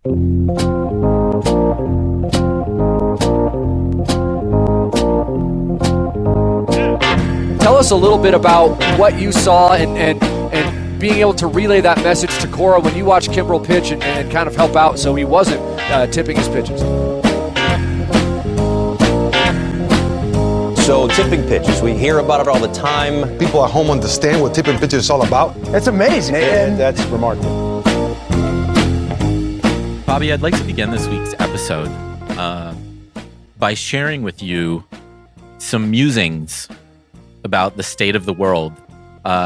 Tell us a little bit about what you saw and being able to relay that message to Cora when you watched Kimbrel pitch and kind of help out so he wasn't tipping his pitches. So tipping pitches, we hear about it all the time. People at home understand what tipping pitches is all about. It's amazing. And that's remarkable. Bobby, I'd like to begin this week's episode by sharing with you some musings about the state of the world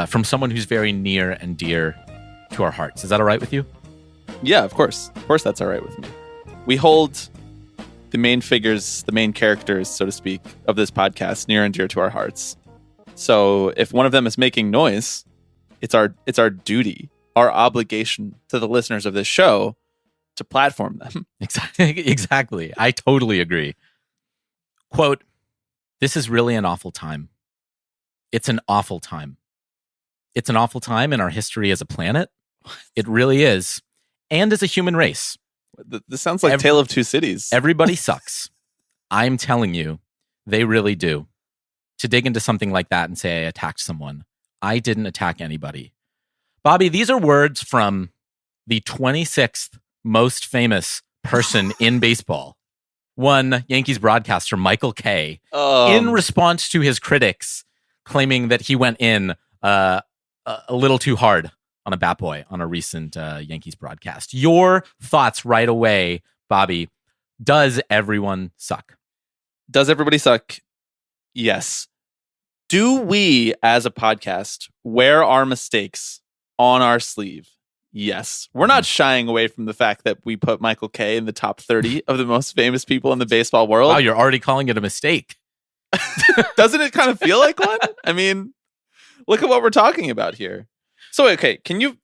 from someone who's very near and dear to our hearts. Is that all right with you? Yeah, of course. Of course that's all right with me. We hold the main figures, the main characters, so to speak, of this podcast near and dear to our hearts. So if one of them is making noise, it's our duty, our obligation to the listeners of this show to platform them. Exactly. I totally agree. Quote, "This is really an awful time. It's an awful time. It's an awful time in our history as a planet. It really is. And as a human race. This sounds like Tale of Two Cities. Everybody sucks. I'm telling you, they really do. To dig into something like that and say I attacked someone. I didn't attack anybody." Bobby, these are words from the 26th most famous person in baseball. One Yankees broadcaster, Michael Kay, in response to his critics claiming that he went in a little too hard on a bat boy on a recent Yankees broadcast. Your thoughts right away, Bobby. Does everyone suck? Does everybody suck? Yes. Do we, as a podcast, wear our mistakes on our sleeve? Yes. We're not shying away from the fact that we put Michael Kay in the top 30 of the most famous people in the baseball world. Wow, you're already calling it a mistake. Doesn't it kind of feel like one? I mean, look at what we're talking about here. So, okay,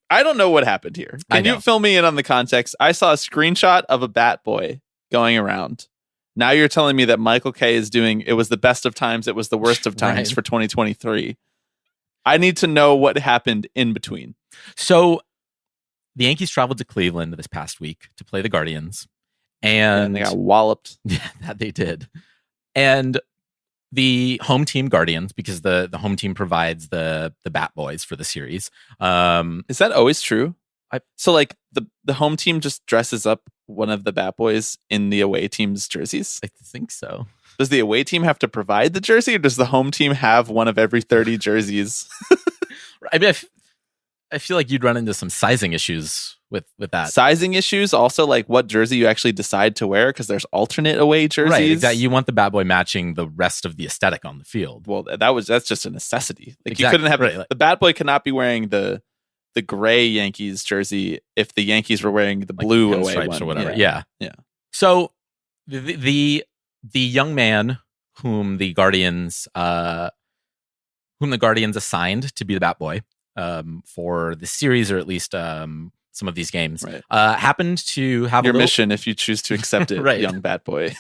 I don't know what happened here. Can you fill me in on the context? I saw a screenshot of a bat boy going around. Now you're telling me that Michael Kay is doing, it was the best of times, it was the worst of times Right. for 2023. I need to know what happened in between. So the Yankees traveled to Cleveland this past week to play the Guardians. And they got walloped. Yeah, that they did. And the home team Guardians, because the home team provides the bat boys for the series. Is that always true? So like the home team just dresses up one of the bat boys in the away team's jerseys? I think so. Does the away team have to provide the jersey, or does the home team have one of every 30 jerseys? I mean, I feel like you'd run into some sizing issues with that. Sizing issues, also like what jersey you actually decide to wear, because there's alternate away jerseys. Right, exactly. You want the bat boy matching the rest of the aesthetic on the field. Well, that's just a necessity. Like Exactly. you couldn't have Right. the bat boy could not be wearing the gray Yankees jersey if the Yankees were wearing the blue away one or whatever. Yeah. So the young man whom the Guardians assigned to be the bat boy for the series, or at least some of these games, Right. happened to have Your mission, if you choose to accept it, Right. young bat boy,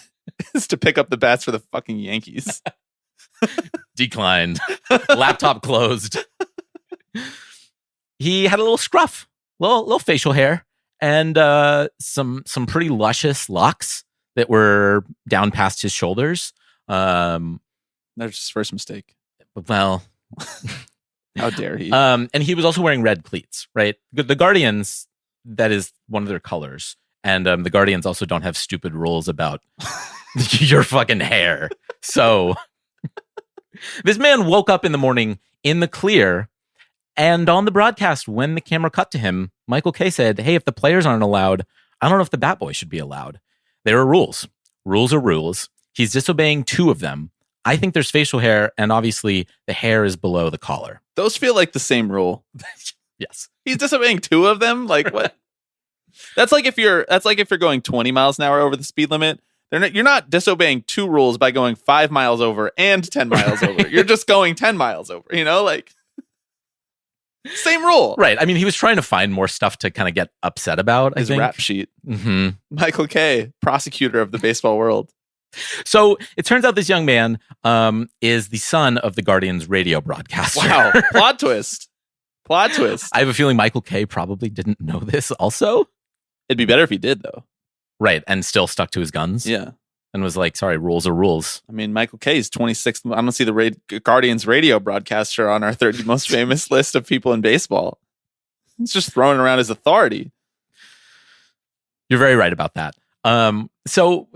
is to pick up the bats for the fucking Yankees. declined. Laptop closed. He had a little scruff, little facial hair, and some pretty luscious locks that were down past his shoulders. That's his first mistake. Well, How dare he? and he was also wearing red cleats, right? The Guardians, that is one of their colors. And the Guardians also don't have stupid rules about your fucking hair. So this man woke up in the morning in the clear, and on the broadcast, when the camera cut to him, Michael Kay said, "Hey, if the players aren't allowed, I don't know if the bat boy should be allowed. There are rules. Rules are rules. He's disobeying 2 of them. I think there's facial hair, and obviously the hair is below the collar." Those feel like the same rule. Yes. He's disobeying 2 of them. Like what? That's like if you're going 20 miles an hour over the speed limit. You're not disobeying 2 rules by going 5 miles over and 10 miles over. You're just going 10 miles over. Like same rule. Right. I mean, he was trying to find more stuff to kind of get upset about, His I think. rap sheet. Mm-hmm. Michael Kay, prosecutor of the baseball world. So it turns out this young man is the son of the Guardians radio broadcaster. Wow. Plot twist. Plot twist. I have a feeling Michael Kay probably didn't know this also. It'd be better if he did, though. Right. And still stuck to his guns. Yeah. And was like, sorry, rules are rules. I mean, Michael Kay's 26th. I don't see the Guardians radio broadcaster on our 30 most famous list of people in baseball. He's just throwing around his authority. You're very right about that. So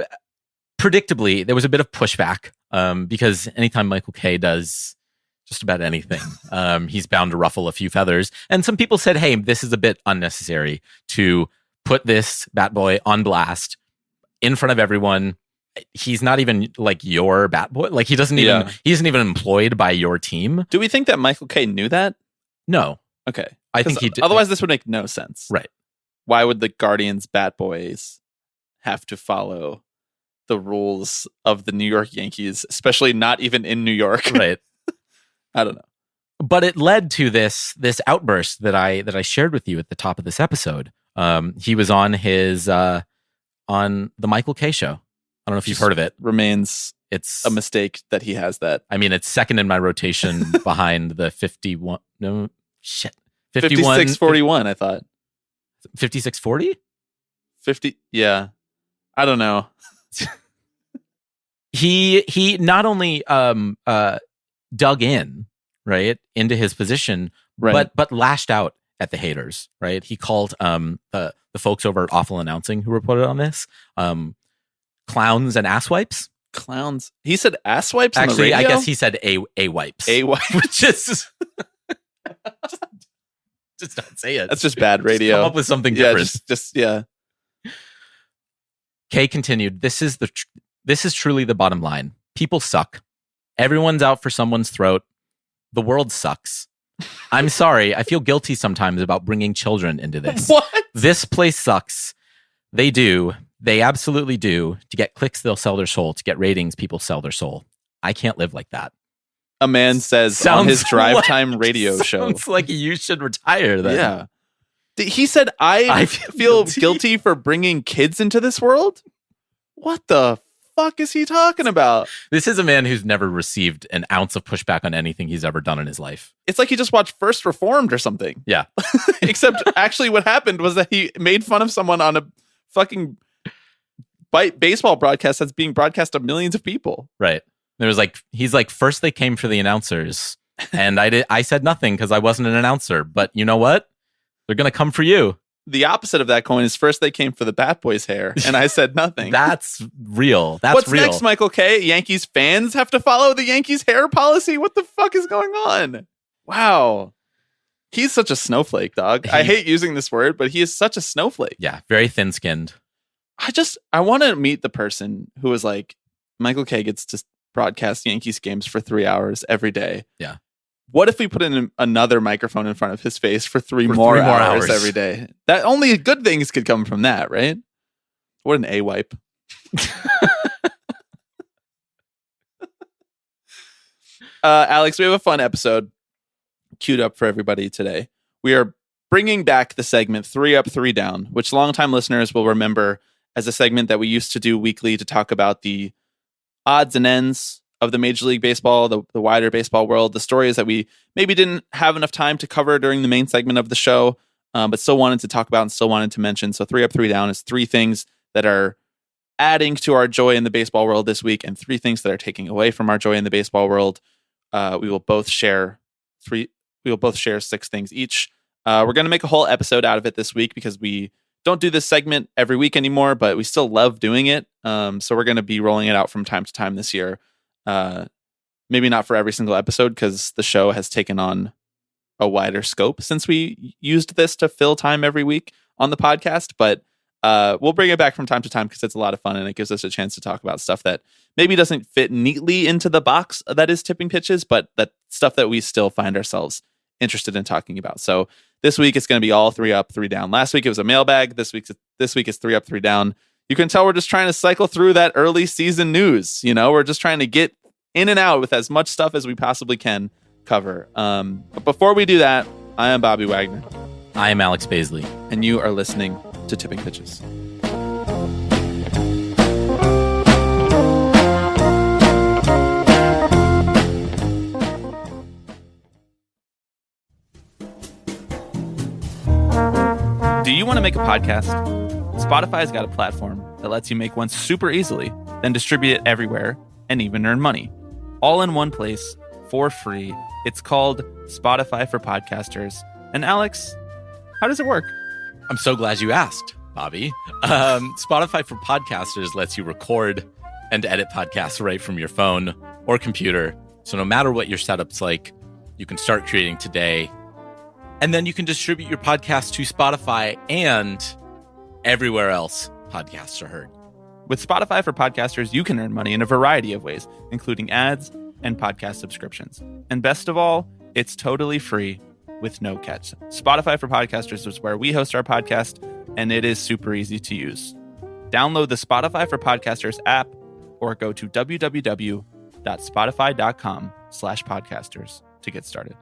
predictably, there was a bit of pushback because anytime Michael Kay does just about anything, he's bound to ruffle a few feathers. And some people said, hey, this is a bit unnecessary to put this bat boy on blast in front of everyone. He's not even like your bat boy. Like he isn't even employed by your team. Do we think that Michael Kay knew that? No. Okay. I think he did. Otherwise, this would make no sense. Right. Why would the Guardians bat boys have to follow the rules of the New York Yankees, especially not even in New York? Right. I don't know. But it led to this outburst that I shared with you at the top of this episode. He was on his on the Michael Kay show. I don't know if you've heard of it. It's a mistake that he has that. I mean, it's second in my rotation behind the 51. No, shit. 56-41, I thought. 56-40? 50. Yeah. I don't know. He not only dug in, right, into his position, right, but lashed out at the haters, right? He called the folks over at Awful Announcing who reported on this clowns and asswipes. Clowns. He said asswipes on the radio? radio? I guess he said a-wipes. A-wipes. Which is... just don't say it. That's just bad radio. Just come up with something different. Yeah. Kay continued, this is truly the bottom line. People suck. Everyone's out for someone's throat. The world sucks. I'm sorry. I feel guilty sometimes about bringing children into this. What? This place sucks. They do. They absolutely do. To get clicks, they'll sell their soul. To get ratings, people sell their soul. I can't live like that. A man says on his drive time radio show. Sounds like you should retire then. Yeah. He said, I feel guilty for bringing kids into this world? What the fuck is he talking about? This is a man who's never received an ounce of pushback on anything he's ever done in his life. It's like he just watched First Reformed or something. Yeah. Except actually what happened was that he made fun of someone on a fucking baseball broadcast that's being broadcast to millions of people. Right. There was he's like, first they came for the announcers and I said nothing because I wasn't an announcer, but you know what? They're going to come for you. The opposite of that coin is first they came for the Bat Boys hair and I said nothing. That's real. That's What's real. Next, Michael Kay? Yankees fans have to follow the Yankees hair policy? What the fuck is going on? Wow. He's such a snowflake, dog. I hate using this word, but he is such a snowflake. Yeah. Very thin-skinned. I want to meet the person who was like, Michael Kay gets to broadcast Yankees games for 3 hours every day. Yeah. What if we put in another microphone in front of his face for three more hours every day? That only good things could come from that, right? What an A-wipe. Alex, we have a fun episode queued up for everybody today. We are bringing back the segment 3 Up, 3 Down, which longtime listeners will remember as a segment that we used to do weekly to talk about the odds and ends of the Major League Baseball, the wider baseball world, the stories that we maybe didn't have enough time to cover during the main segment of the show, but still wanted to talk about and still wanted to mention. So 3 Up, 3 Down is 3 things that are adding to our joy in the baseball world this week and 3 things that are taking away from our joy in the baseball world. We will both share 6 things each. We're going to make a whole episode out of it this week because we don't do this segment every week anymore, but we still love doing it. So we're going to be rolling it out from time to time this year. Maybe not for every single episode because the show has taken on a wider scope since we used this to fill time every week on the podcast, but we'll bring it back from time to time because it's a lot of fun and it gives us a chance to talk about stuff that maybe doesn't fit neatly into the box that is tipping pitches, but that stuff that we still find ourselves interested in talking about. So this week it's going to be all 3 Up, 3 Down. Last week it was a mailbag. This week is 3 Up, 3 Down. You can tell we're just trying to cycle through that early season news. You know, we're just trying to get in and out with as much stuff as we possibly can cover. But before we do that, I am Bobby Wagner. I am Alex Baisley. And you are listening to Tipping Pitches. Do you want to make a podcast? Spotify's got a platform that lets you make one super easily, then distribute it everywhere and even earn money. All in one place for free. It's called Spotify for Podcasters. And Alex, how does it work? I'm so glad you asked, Bobby. Spotify for Podcasters lets you record and edit podcasts right from your phone or computer. So no matter what your setup's like, you can start creating today. And then you can distribute your podcast to Spotify and everywhere else podcasts are heard. With Spotify for Podcasters, you can earn money in a variety of ways, including ads and podcast subscriptions. And best of all, it's totally free with no catch. Spotify for Podcasters is where we host our podcast, and it is super easy to use. Download the Spotify for Podcasters app or go to www.spotify.com/podcasters to get started.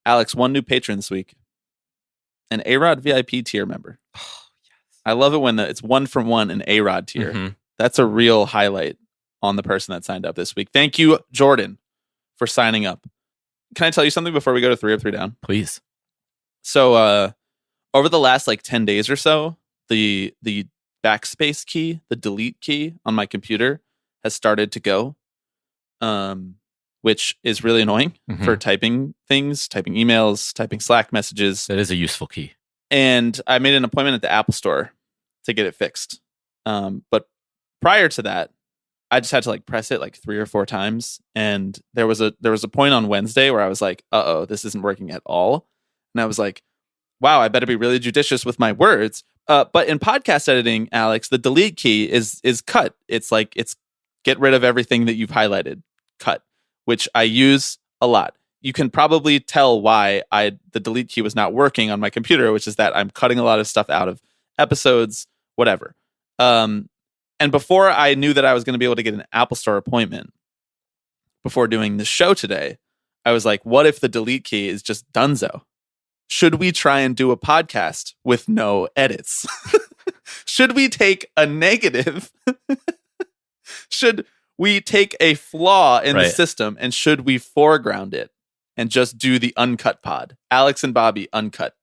Alex, one new patron this week. An A-Rod VIP tier member. Oh, yes. I love it when it's 1 from 1 an A-Rod tier. Mm-hmm. That's a real highlight on the person that signed up this week. Thank you, Jordan, for signing up. Can I tell you something before we go to 3 Up, 3 Down? Please. So over the last 10 days or so, the backspace key, the delete key on my computer has started to go, which is really annoying for typing things, typing emails, typing Slack messages. That is a useful key. And I made an appointment at the Apple Store to get it fixed. But prior to that, I just had to press it 3 or 4 times. And there was a point on Wednesday where I was like, uh-oh, this isn't working at all. And I was like, wow, I better be really judicious with my words. But in podcast editing, Alex, the delete key is cut. It's get rid of everything that you've highlighted. Cut. Which I use a lot. You can probably tell why the delete key was not working on my computer, which is that I'm cutting a lot of stuff out of episodes, whatever. And before I knew that I was going to be able to get an Apple Store appointment before doing the show today, I was like, what if the delete key is just donezo? Should we try and do a podcast with no edits? Should we take a negative? Should we take a flaw in the system, and should we foreground it and just do the uncut pod? Alex and Bobby uncut.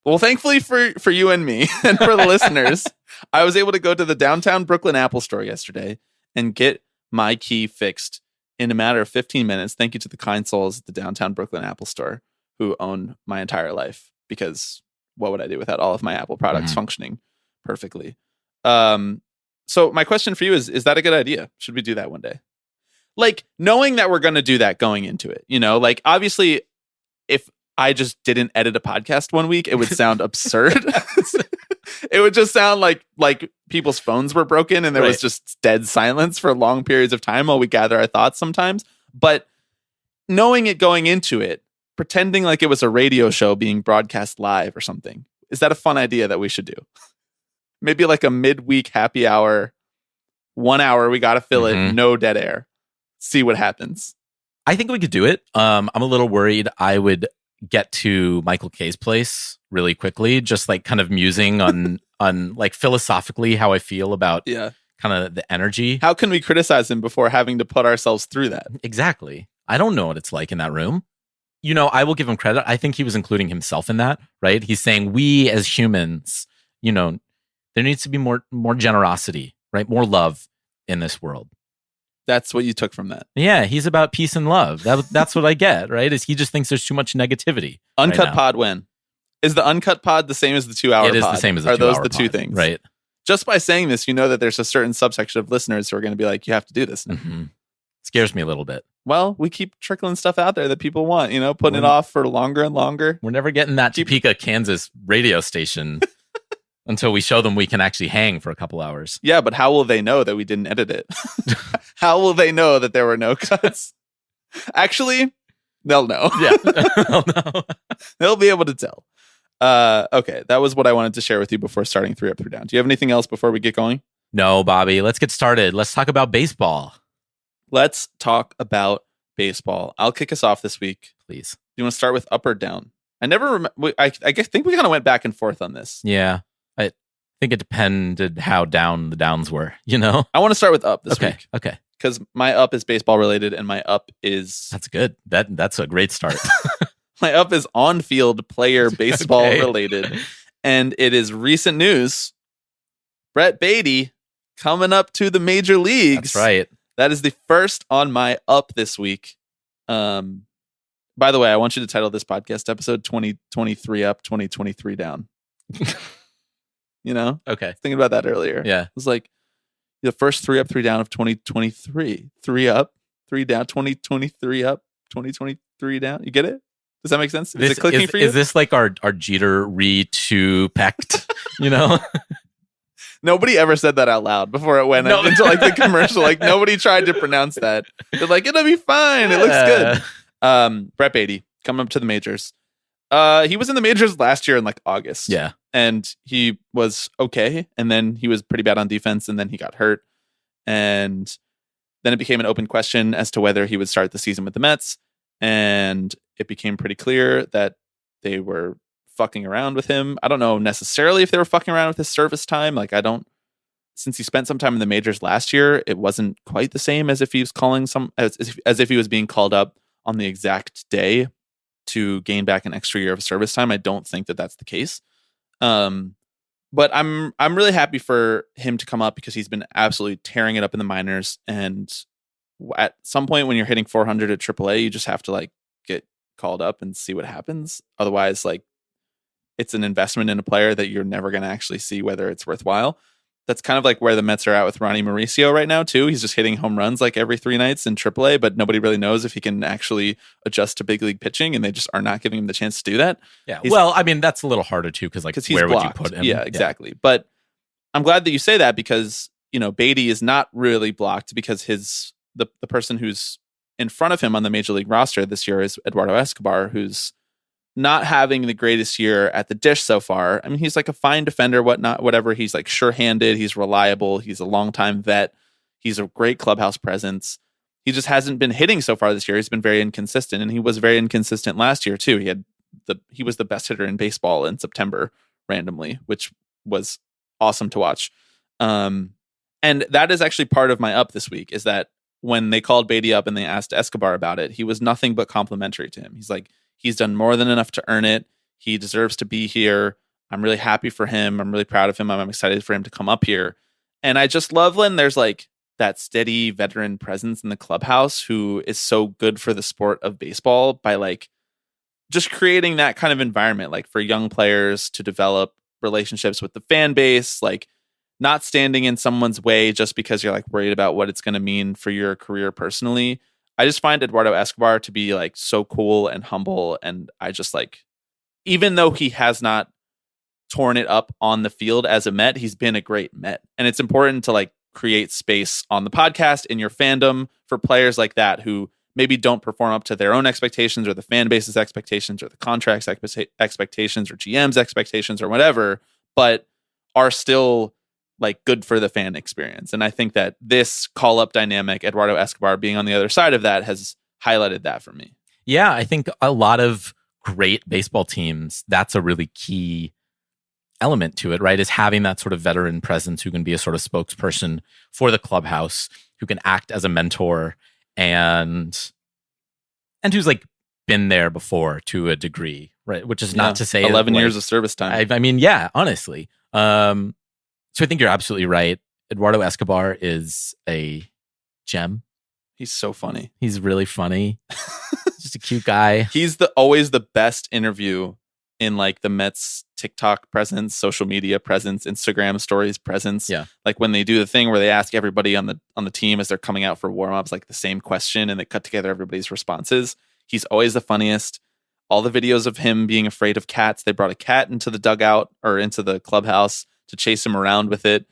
Well, thankfully for you and me and for the listeners, I was able to go to the downtown Brooklyn Apple Store yesterday and get my key fixed in a matter of 15 minutes. Thank you to the kind souls at the downtown Brooklyn Apple Store who own my entire life, because what would I do without all of my Apple products functioning perfectly? So my question for you is that a good idea? Should we do that one day? Knowing that we're going to do that going into it, obviously if I just didn't edit a podcast one week, it would sound absurd. It would just sound like people's phones were broken and there was just dead silence for long periods of time while we gather our thoughts sometimes. But knowing it going into it, pretending like it was a radio show being broadcast live or something, is that a fun idea that we should do? Maybe a midweek happy hour, 1 hour, we got to fill it, no dead air. See what happens. I think we could do it. I'm a little worried I would get to Michael Kay's place really quickly, just kind of musing on philosophically how I feel about kind of the energy. How can we criticize him before having to put ourselves through that? Exactly. I don't know what it's like in that room. I will give him credit. I think he was including himself in that, right? He's saying we as humans, there needs to be more generosity, right? More love in this world. That's what you took from that. Yeah, he's about peace and love. That's what I get, right? Is he just thinks there's too much negativity. Uncut pod when? Is the uncut pod the same as the 2 hour pod? It is the same as the 2 hour pod. Are those the two things? Right. Just by saying this, that there's a certain subsection of listeners who are going to be like, you have to do this now. Scares me a little bit. Well, we keep trickling stuff out there that people want, putting it off for longer and longer. We're never getting that Topeka, Kansas radio station until we show them we can actually hang for a couple hours. Yeah, but how will they know that we didn't edit it? How will they know that there were no cuts? Actually, they'll know. Yeah, they'll know. They'll be able to tell. Okay, that was what I wanted to share with you before starting 3 Up, 3 Down. Do you have anything else before we get going? No, Bobby. Let's get started. Let's talk about baseball. Let's talk about baseball. I'll kick us off this week. Please. Do you want to start with up or down? I never remember. I think we kind of went back and forth on this. Yeah. I think it depended how down the downs were, I want to start with up this week. Okay. Because my up is baseball related and my up is... That's good. That's a great start. My up is on-field player baseball related, and it is recent news. Brett Beatty coming up to the major leagues. That's right. That is the first on my up this week. By the way, I want you to title this podcast episode 2023 up, 2023 down. You know? Okay. Thinking about that earlier. Yeah. It was like the first 3 up, 3 down of 2023. 3 up, 3 down, 2023 up, 2023 down. You get it? Does that make sense? Is it clicking for you? Is this like our Jeter re-to-pect, you know? Nobody ever said that out loud before it went into like the commercial. Like nobody tried to pronounce that. They're like, it'll be fine. It looks good. Brett Beatty coming up to the majors. He was in the majors last year in like August. Yeah. And he was okay. And then he was pretty bad on defense. And then he got hurt. And then it became an open question as to whether he would start the season with the Mets. And it became pretty clear that they were fucking around with him. I don't know necessarily if they were fucking around with his service time. Like since he spent some time in the majors last year, it wasn't quite the same as if he was as if he was being called up on the exact day to gain back an extra year of service time. I don't think that that's the case. But I'm really happy for him to come up because he's been absolutely tearing it up in the minors. And at some point when you're hitting 400 at AAA, you just have to like get called up and see what happens. Otherwise, like it's an investment in a player that you're never going to actually see whether it's worthwhile. That's kind of like where the Mets are at with Ronnie Mauricio right now, too. He's just hitting home runs like every 3 nights in AAA, but nobody really knows if he can actually adjust to big league pitching, and they just are not giving him the chance to do that. Yeah. Well, I mean, that's a little harder, too, because he's where blocked. would you put him? Yeah, exactly. Yeah. But I'm glad that you say that because, you know, Beatty is not really blocked because the person who's in front of him on the major league roster this year is Eduardo Escobar, who's not having the greatest year at the dish so far. I mean, he's like a fine defender, whatever. He's like sure-handed. He's reliable. He's a longtime vet. He's a great clubhouse presence. He just hasn't been hitting so far this year. He's been very inconsistent, and he was very inconsistent last year too. He was the best hitter in baseball in September randomly, which was awesome to watch. And that is actually part of my up this week is that when they called Beatty up and they asked Escobar about it, he was nothing but complimentary to him. He's like, he's done more than enough to earn it. He deserves to be here. I'm really happy for him. I'm really proud of him. I'm excited for him to come up here. And I just love when there's like that steady veteran presence in the clubhouse who is so good for the sport of baseball by like just creating that kind of environment, like for young players to develop relationships with the fan base, like not standing in someone's way just because you're like worried about what it's going to mean for your career personally. I just find Eduardo Escobar to be like so cool and humble. And I just like, even though he has not torn it up on the field as a Met, he's been a great Met. And it's important to like create space on the podcast in your fandom for players like that who maybe don't perform up to their own expectations or the fan base's expectations or the contract's expectations or GM's expectations or whatever, but are still like good for the fan experience. And I think that this call-up dynamic, Eduardo Escobar being on the other side of that, has highlighted that for me. Yeah, I think a lot of great baseball teams, that's a really key element to it, right? Is having that sort of veteran presence who can be a sort of spokesperson for the clubhouse, who can act as a mentor and who's like been there before to a degree, right? Which is not to say 11 like, years of service time. I mean, yeah, honestly. So I think you're absolutely right. Eduardo Escobar is a gem. He's so funny. He's really funny. Just a cute guy. He's always the best interview in like the Mets TikTok presence, social media presence, Instagram stories presence. Yeah. Like when they do the thing where they ask everybody on the team as they're coming out for warm-ups, like the same question, and they cut together everybody's responses. He's always the funniest. All the videos of him being afraid of cats. They brought a cat into the dugout or into the clubhouse to chase him around with it.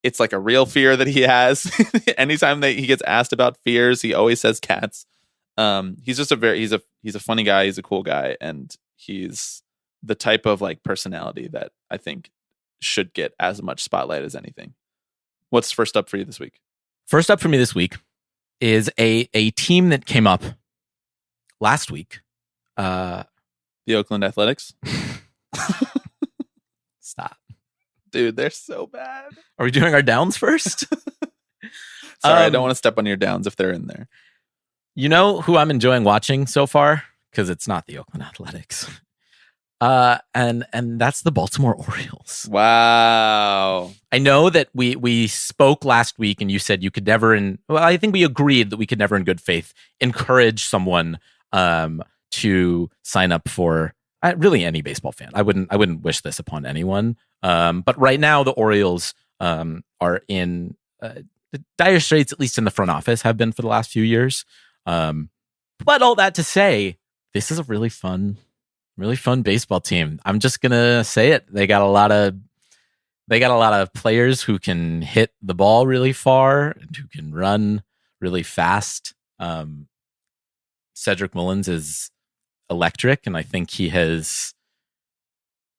It's like a real fear that he has. Anytime that he gets asked about fears, he always says cats. He's just he's a funny guy. He's a cool guy, and he's the type of like personality that I think should get as much spotlight as anything. What's first up for you this week? First up for me this week is a team that came up last week. The Oakland Athletics. Stop. Dude, they're so bad. Are we doing our downs first? Sorry, I don't want to step on your downs if they're in there. You know who I'm enjoying watching so far? because it's not the Oakland Athletics. And that's the Baltimore Orioles. Wow. I know that we spoke last week and you said you could never I think we agreed that we could never in good faith encourage someone to sign up for really any baseball fan. I wouldn't wish this upon anyone. But right now the Orioles are in dire straits, at least in the front office, have been for the last few years. But all that to say, this is a really fun baseball team. I'm just gonna say it. They got a lot of players who can hit the ball really far and who can run really fast. Cedric Mullins is electric, and I think he has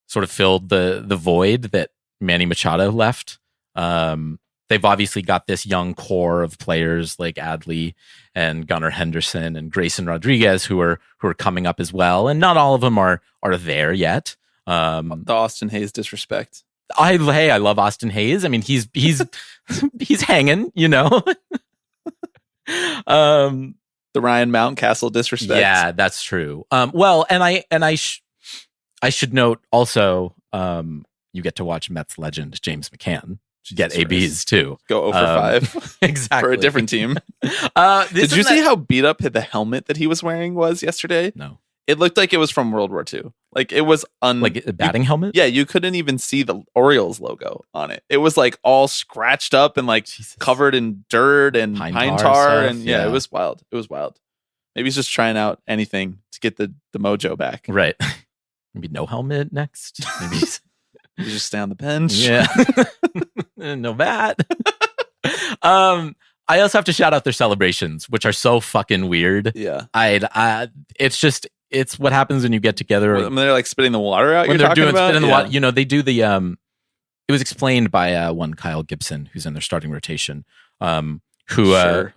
sort of filled the void that Manny Machado left. They've obviously got this young core of players like Adley and Gunnar Henderson and Grayson Rodriguez who are coming up as well, and not all of them are there yet. The Austin Hayes disrespect. I love Austin Hayes. I mean, he's he's hanging, you know. The Ryan Mountcastle disrespect. Yeah, that's true. Well, and I should note also, you get to watch Mets legend James McCann get ABs too. Go 0-5 exactly for a different team. Did you see how beat up the helmet that he was wearing was yesterday? No. It looked like it was from World War II. Like it was like a batting helmet? Yeah, you couldn't even see the Orioles logo on it. It was like all scratched up and like covered in dirt and pine tar and yeah, it was wild. It was wild. Maybe he's just trying out anything to get the mojo back. Right. Maybe no helmet next. Maybe you just stay on the bench. Yeah. No bat. I also have to shout out their celebrations, which are so fucking weird. Yeah. It's what happens when you get together. When they're like spitting the water out. When they're doing spitting the water, you know, they do the it was explained by one Kyle Gibson, who's in their starting rotation. Who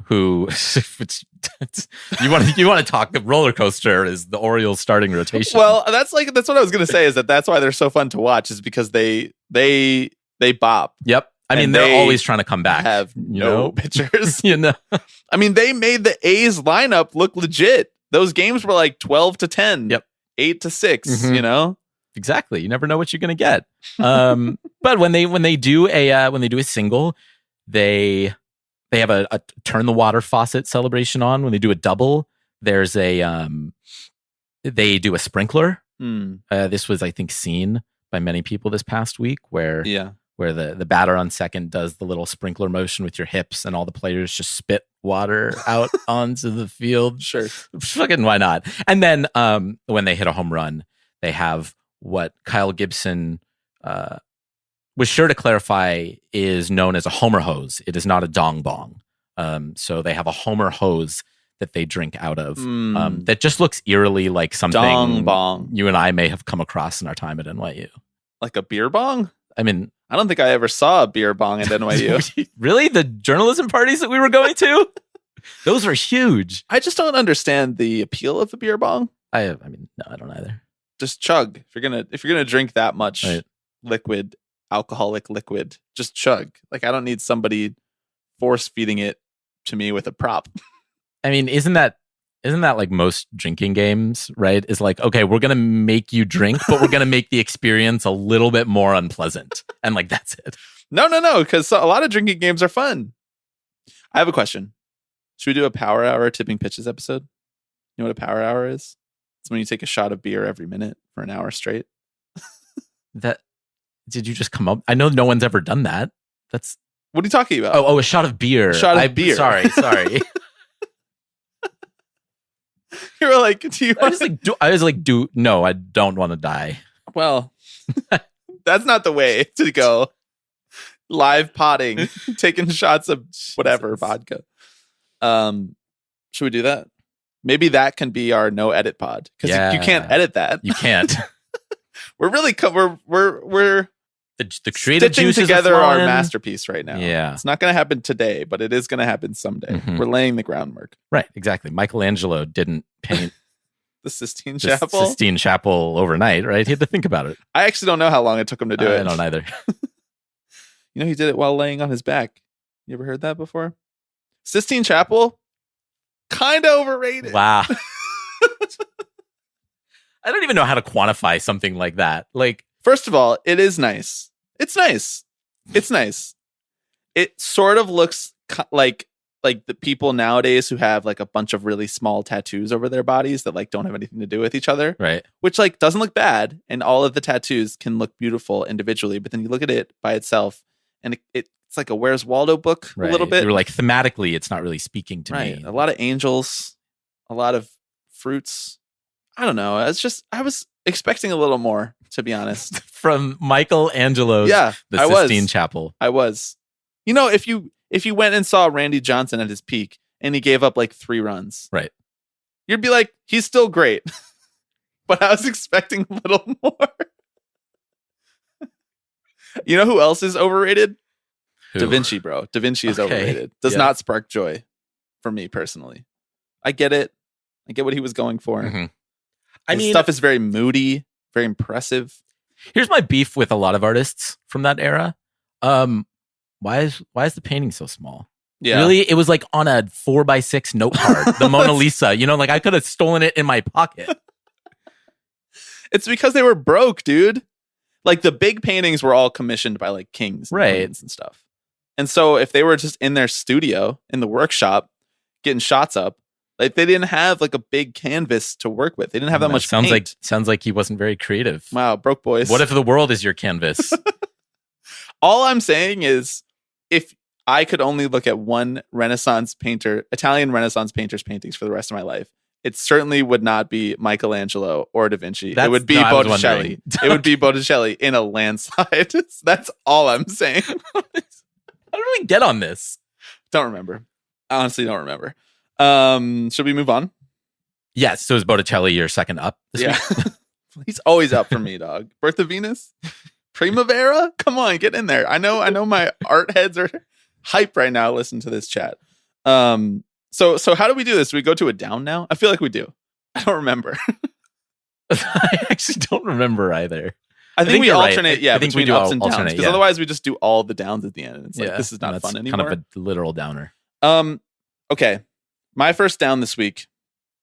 you want to talk the roller coaster is the Orioles starting rotation. Well, that's what I was gonna say is that's why they're so fun to watch is because they bop. Yep. I mean, they're always trying to come back. Have no pitchers. You know. I mean, they made the A's lineup look legit. Those games were like 12-10. Yep. 8-6. Mm-hmm. You know. Exactly. You never know what you're gonna get. But when they do a single, they have a turn the water faucet celebration on. When they do a double, there's they do a sprinkler. This was, I think, seen by many people this past week where the batter on second does the little sprinkler motion with your hips and all the players just spit water out onto the field. Sure. Fucking why not? And then when they hit a home run, they have what Kyle Gibson was sure to clarify is known as a homer hose. It is not a dong bong. So they have a homer hose that they drink out of that just looks eerily like something dong bong you and I may have come across in our time at NYU. Like a beer bong? I mean, I don't think I ever saw a beer bong at NYU. Really? The journalism parties that we were going to? Those were huge. I just don't understand the appeal of the beer bong. I mean, no, I don't either. Just chug. If you're gonna drink that much liquid, alcoholic liquid, just chug. Like I don't need somebody force feeding it to me with a prop. I mean, isn't that like most drinking games, right? Is like, okay, we're going to make you drink, but we're going to make the experience a little bit more unpleasant. And like, that's it. No, because a lot of drinking games are fun. I have a question. Should we do a power hour tipping pitches episode? You know what a power hour is? It's when you take a shot of beer every minute for an hour straight. Did you just come up? I know no one's ever done that. What are you talking about? Oh, a shot of beer. Beer. Sorry. You were like, do you want no, I don't want to die. Well, that's not the way to go. Live potting, taking shots of whatever vodka. Should we do that? Maybe that can be our no edit pod because you can't edit that. You can't. We're really we're the creative stitching juices together our masterpiece right now. Yeah, it's not going to happen today, but it is going to happen someday. Mm-hmm. We're laying the groundwork. Right, exactly. Michelangelo didn't paint the Sistine Chapel. Sistine Chapel overnight, right? He had to think about it. I actually don't know how long it took him to do it. I don't either. You know, he did it while laying on his back. You ever heard that before? Sistine Chapel, kind of overrated. Wow. I don't even know how to quantify something like that. Like, first of all, it is nice. It's nice. It's nice. It sort of looks like the people nowadays who have like a bunch of really small tattoos over their bodies that like don't have anything to do with each other. right. Which like doesn't look bad, and all of the tattoos can look beautiful individually, but then you look at it by itself and it's like a Where's Waldo book Right. a little bit. You were like, thematically, it's not really speaking to Right. me. A lot of angels, a lot of fruits. I don't know. I was expecting a little more, to be honest. From Michelangelo's Yeah, The I was. Sistine Chapel. I was. You know, if you went and saw Randy Johnson at his peak and he gave up like 3 runs, Right. you'd be like, he's still great. But I was expecting a little more. You know who else is overrated? Who? Da Vinci, bro. Da Vinci is Okay. overrated. Does Yeah. not spark joy for me personally. I get it. I get what he was going for. Mhm. His stuff is very moody, very impressive. Here's my beef with a lot of artists from that era. Why is the painting so small? Yeah. Really, it was like on a 4x6 note card, the Mona Lisa. You know, like I could have stolen it in my pocket. It's because they were broke, dude. Like the big paintings were all commissioned by like kings, and Right. queens and stuff. And so if they were just in their studio in the workshop getting shots up, like they didn't have like a big canvas to work with. They didn't have that much Sounds paint. like he wasn't very creative. Wow, broke boys. What if the world is your canvas? All I'm saying is if I could only look at one Italian Renaissance painter's paintings for the rest of my life, it certainly would not be Michelangelo or Da Vinci. It would be I was Botticelli. wondering. It would be Botticelli in a landslide. That's all I'm saying. How did we get on this? Don't remember. I honestly don't remember. Should we move on? Yes. So is Botticelli your second up this week? He's always up for me, dog. Birth of Venus? Primavera? Come on, get in there. I know my art heads are hype right now. Listen to this chat. So how do we do this? Do we go to a down now? I feel like we do. I don't remember. I actually don't remember either. I think we you're right. alternate, I think we between do ups and downs. alternate, Because yeah. otherwise we just do all the downs at the end. And it's like, Yeah, this is not that's fun anymore. Kind of a literal downer. Okay. My first down this week.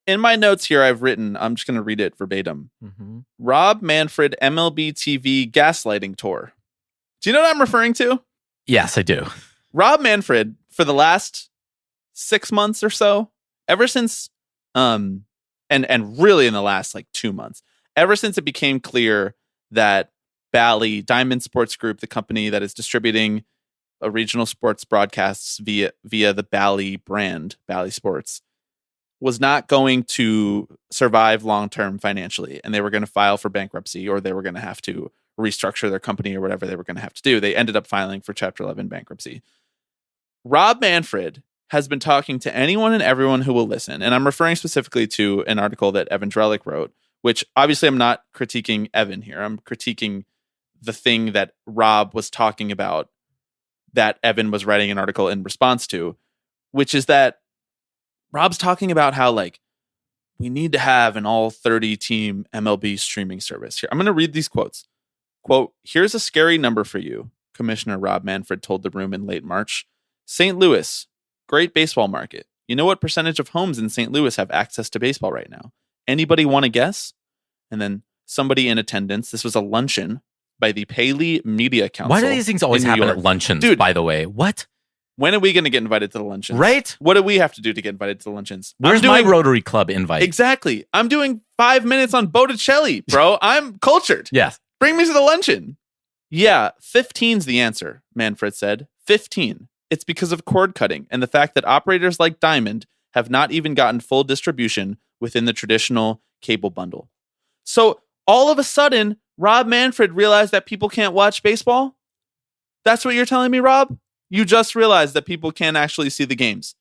In my notes here, I've written, I'm just going to read it verbatim. Mm-hmm. Rob Manfred MLB TV gaslighting tour. Do you know what I'm referring to? Yes, I do. Rob Manfred, for the last 6 months or so, ever since, and really in the last like 2 months, ever since it became clear that Bally, Diamond Sports Group, the company that is distributing regional sports broadcasts via the Bally brand, Bally Sports, was not going to survive long-term financially, and they were going to file for bankruptcy, or they were going to have to restructure their company or whatever they were going to have to do. They ended up filing for Chapter 11 bankruptcy. Rob Manfred has been talking to anyone and everyone who will listen, and I'm referring specifically to an article that Evan Drellick wrote, which obviously I'm not critiquing Evan here. I'm critiquing the thing that Rob was talking about that Evan was writing an article in response to, which is that Rob's talking about how like we need to have an all 30 team MLB streaming service. Here, I'm going to read these quotes. Quote, "Here's a scary number for you," Commissioner Rob Manfred told the room in late March. "St. Louis, great baseball market. You know what percentage of homes in St. Louis have access to baseball right now? Anybody want to guess?" And then somebody in attendance, this was a luncheon by the Paley Media Council. Why do these things always in New happen York. at luncheons, Dude. by the way? What? When are we going to get invited to the luncheons? Right? What do we have to do to get invited to the luncheons? Where's my Rotary Club invite? Exactly. I'm doing 5 minutes on Botticelli, bro. I'm cultured. Yes. Bring me to the luncheon. Yeah, 15's the answer, Manfred said. 15. It's because of cord cutting and the fact that operators like Diamond have not even gotten full distribution within the traditional cable bundle. So all of a sudden, Rob Manfred realized that people can't watch baseball? That's what you're telling me, Rob? You just realized that people can't actually see the games.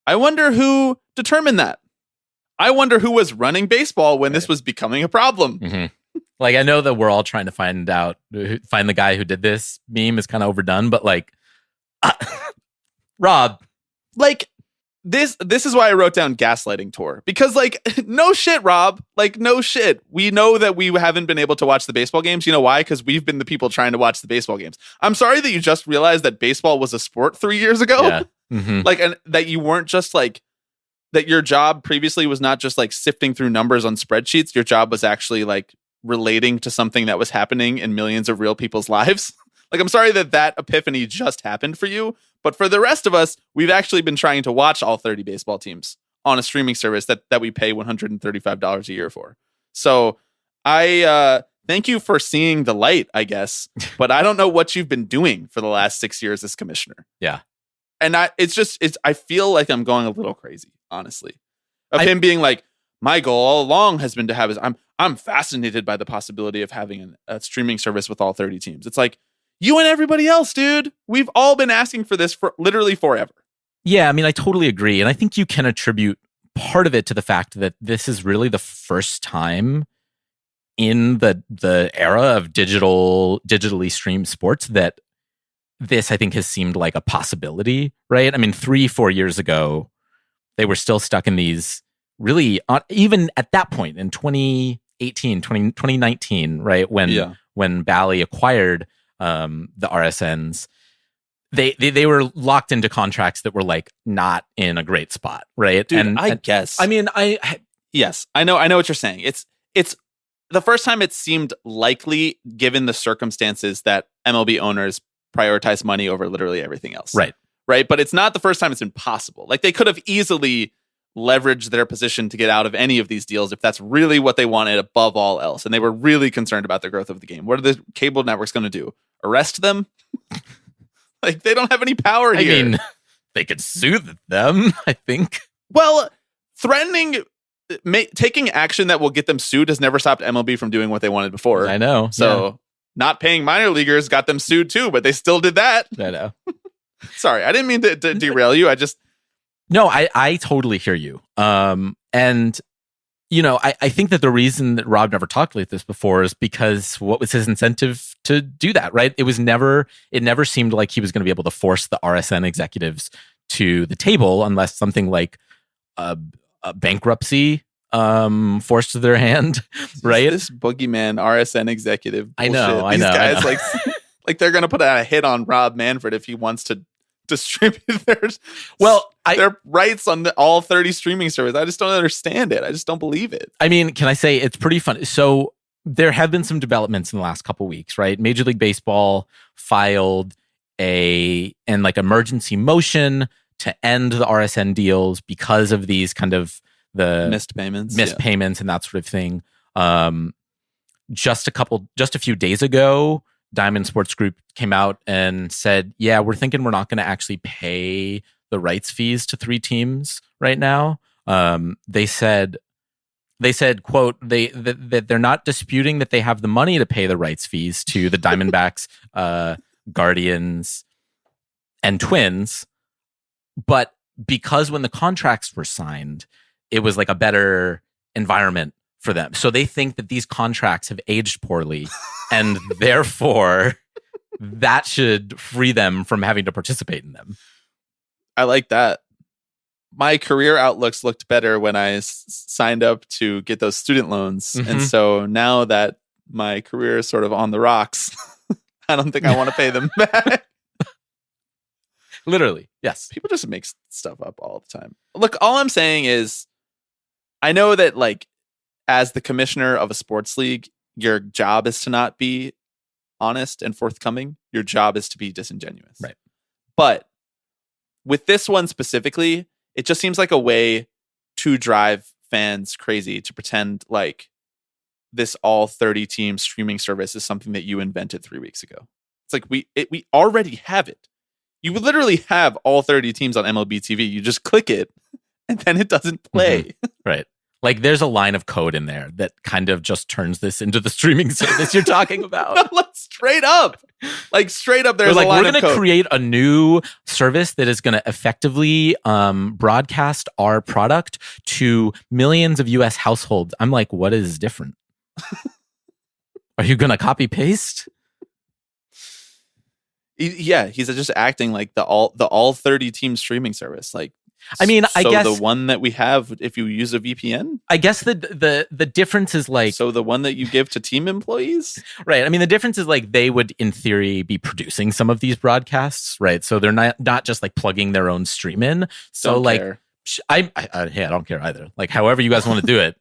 I wonder who determined that. I wonder who was running baseball when this was becoming a problem. Mm-hmm. Like, I know that we're all trying to find the guy who did this. Meme is kind of overdone, but like, Rob, Like, this is why I wrote down gaslighting tour. Because, like, no shit, Rob. Like, no shit. We know that we haven't been able to watch the baseball games. You know why? Because we've been the people trying to watch the baseball games. I'm sorry that you just realized that baseball was a sport 3 years ago. yeah. Mm-hmm. Like, and that you weren't just, like, that your job previously was not just like sifting through numbers on spreadsheets. Your job was actually like relating to something that was happening in millions of real people's lives. Like, I'm sorry that epiphany just happened for you, but for the rest of us, we've actually been trying to watch all 30 baseball teams on a streaming service that we pay $135 a year for. So I thank you for seeing the light, I guess, but I don't know what you've been doing for the last 6 years as commissioner. Yeah. And I feel like I'm going a little crazy, honestly, of him being like, my goal all along has been to have I'm fascinated by the possibility of having a streaming service with all 30 teams. It's like, you and everybody else, dude. We've all been asking for this for literally forever. Yeah, I mean, I totally agree. And I think you can attribute part of it to the fact that this is really the first time in the era of digitally streamed sports that this, I think, has seemed like a possibility, right? I mean, 3-4 years ago, they were still stuck in these really, even at that point in 2019, right? When Bally acquired the RSNs, they were locked into contracts that were like not in a great spot, right? Dude, I guess. I mean, yes, I know what you're saying. It's the first time it seemed likely, given the circumstances, that MLB owners prioritize money over literally everything else. Right. But it's not the first time it's been possible. Like, they could have easily leveraged their position to get out of any of these deals if that's really what they wanted above all else. And they were really concerned about the growth of the game. What are the cable networks going to do? Arrest them? Like, they don't have any power here. I mean, they could sue them, I think. Well, taking action that will get them sued has never stopped MLB from doing what they wanted before. I know. So not paying minor leaguers got them sued too, but they still did that. I know. Sorry, I didn't mean to derail you. No, I totally hear you. And, you know, I think that the reason that Rob never talked like this before is because what was his incentive to do that, right? It never seemed like he was going to be able to force the RSN executives to the table unless something like a bankruptcy forced to their hand, right? This boogeyman RSN executive bullshit. I These know. guys like they're going to put out a hit on Rob Manfred if he wants to distribute their rights on all 30 streaming services. I just don't understand it. I just don't believe it. I mean, can I say it's pretty fun? So there have been some developments in the last couple of weeks, right? Major League Baseball filed an emergency motion to end the RSN deals because of these kind of the missed payments and that sort of thing. Just a few days ago, Diamond Sports Group came out and said, yeah, we're thinking we're not going to actually pay the rights fees to 3 teams right now. They said, quote, that they're not disputing that they have the money to pay the rights fees to the Diamondbacks, Guardians, and Twins. But because when the contracts were signed, it was like a better environment for them. So they think that these contracts have aged poorly and therefore that should free them from having to participate in them. I like that. My career outlooks looked better when I signed up to get those student loans. Mm-hmm. And so now that my career is sort of on the rocks, I don't think I want to pay them back. Literally, yes. People just make stuff up all the time. Look, all I'm saying is I know that, like, as the commissioner of a sports league, your job is to not be honest and forthcoming. Your job is to be disingenuous. Right. But with this one specifically, it just seems like a way to drive fans crazy to pretend like this all 30 team streaming service is something that you invented 3 weeks ago. It's like we already have it. You would literally have all 30 teams on MLB TV. You just click it and then it doesn't play. Mm-hmm. Right. Like, there's a line of code in there that kind of just turns this into the streaming service you're talking about. No, straight up, there's like, a line of code. We're going to create a new service that is going to effectively broadcast our product to millions of U.S. households. I'm like, what is different? Are you going to copy paste? Yeah, he's just acting like the all 30 team streaming service. Like, I mean, I guess the one that we have, if you use a VPN, I guess the difference is like, so the one that you give to team employees, right? I mean, the difference is like they would, in theory, be producing some of these broadcasts, right? So they're not just like plugging their own stream in. So Don't like, care. Hey, I don't care either. Like, however you guys want to do it.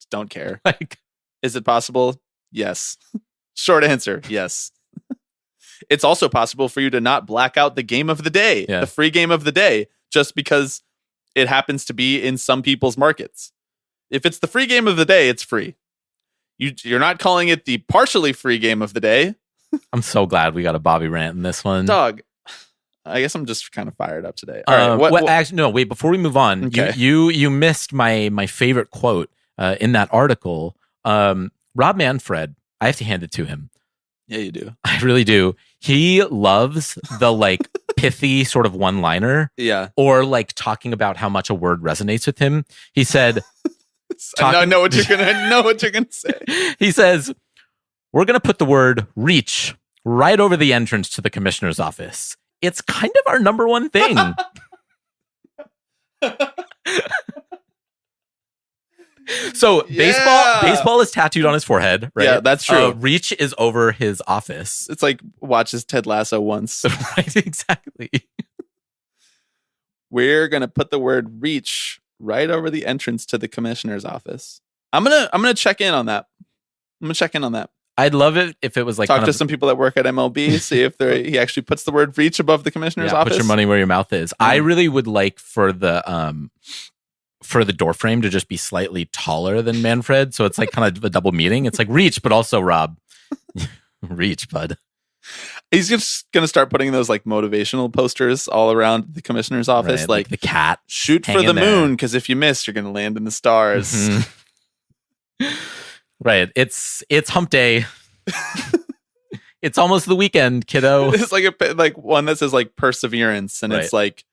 Don't care. Like, is it possible? Yes. Short answer, yes. It's also possible for you to not black out the game of the day, the free game of the day, just because it happens to be in some people's markets. If it's the free game of the day, it's free. You're not calling it the partially free game of the day. I'm so glad we got a Bobby rant in this one. Dog, I guess I'm just kind of fired up today. All right, actually, no, wait, before we move on, okay. you missed my favorite quote in that article. Rob Manfred, I have to hand it to him. Yeah, you do. I really do. He loves the like pithy sort of one-liner. Yeah. Or like talking about how much a word resonates with him. He said, I know what you're gonna say. He says, "We're gonna put the word reach right over the entrance to the commissioner's office. It's kind of our number one thing." So baseball is tattooed on his forehead, right? Yeah, that's true. Reach is over his office. It's like watches Ted Lasso once. Right, exactly. We're gonna put the word reach right over the entrance to the commissioner's office. I'm gonna check in on that. I'd love it if it was like talk to some people that work at MLB, see if he actually puts the word reach above the commissioner's office. Put your money where your mouth is. I really would like for the door frame to just be slightly taller than Manfred, so it's like kind of a double meaning. It's like reach, but also Rob. Reach, bud. He's just gonna start putting those like motivational posters all around the commissioner's office, right, like the cat. Shoot for the moon, because if you miss, you're gonna land in the stars. Mm-hmm. Right. It's hump day. It's almost the weekend, kiddo. It's like one that says like perseverance, and it's like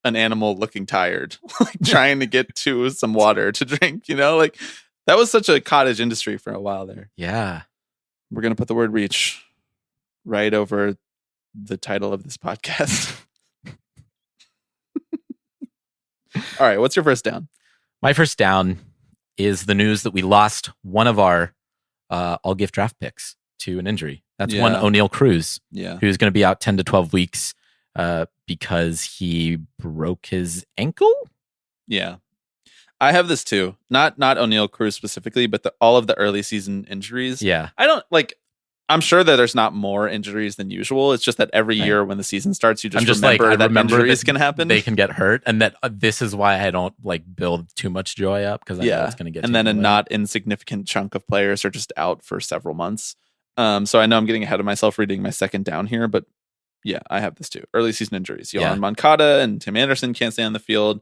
an animal looking tired, like trying to get to some water to drink, like that was such a cottage industry for a while there. Yeah. We're going to put the word reach right over the title of this podcast. All right. What's your first down? My first down is the news that we lost one of our all gift draft picks to an injury. That's one O'Neal Cruz, who's going to be out 10 to 12 weeks because he broke his ankle. Yeah. I have this too. Not O'Neal Cruz specifically, but all of the early season injuries. Yeah. I'm sure that there's not more injuries than usual. It's just that every year when the season starts, you just remember that injuries can happen. They can get hurt. And that this is why I don't build too much joy up, because I know it's going to get and then a not insignificant chunk of players are just out for several months. So I know I'm getting ahead of myself reading my second down here, but yeah, I have this too. Early season injuries. Yohan Moncada and Tim Anderson can't stay on the field.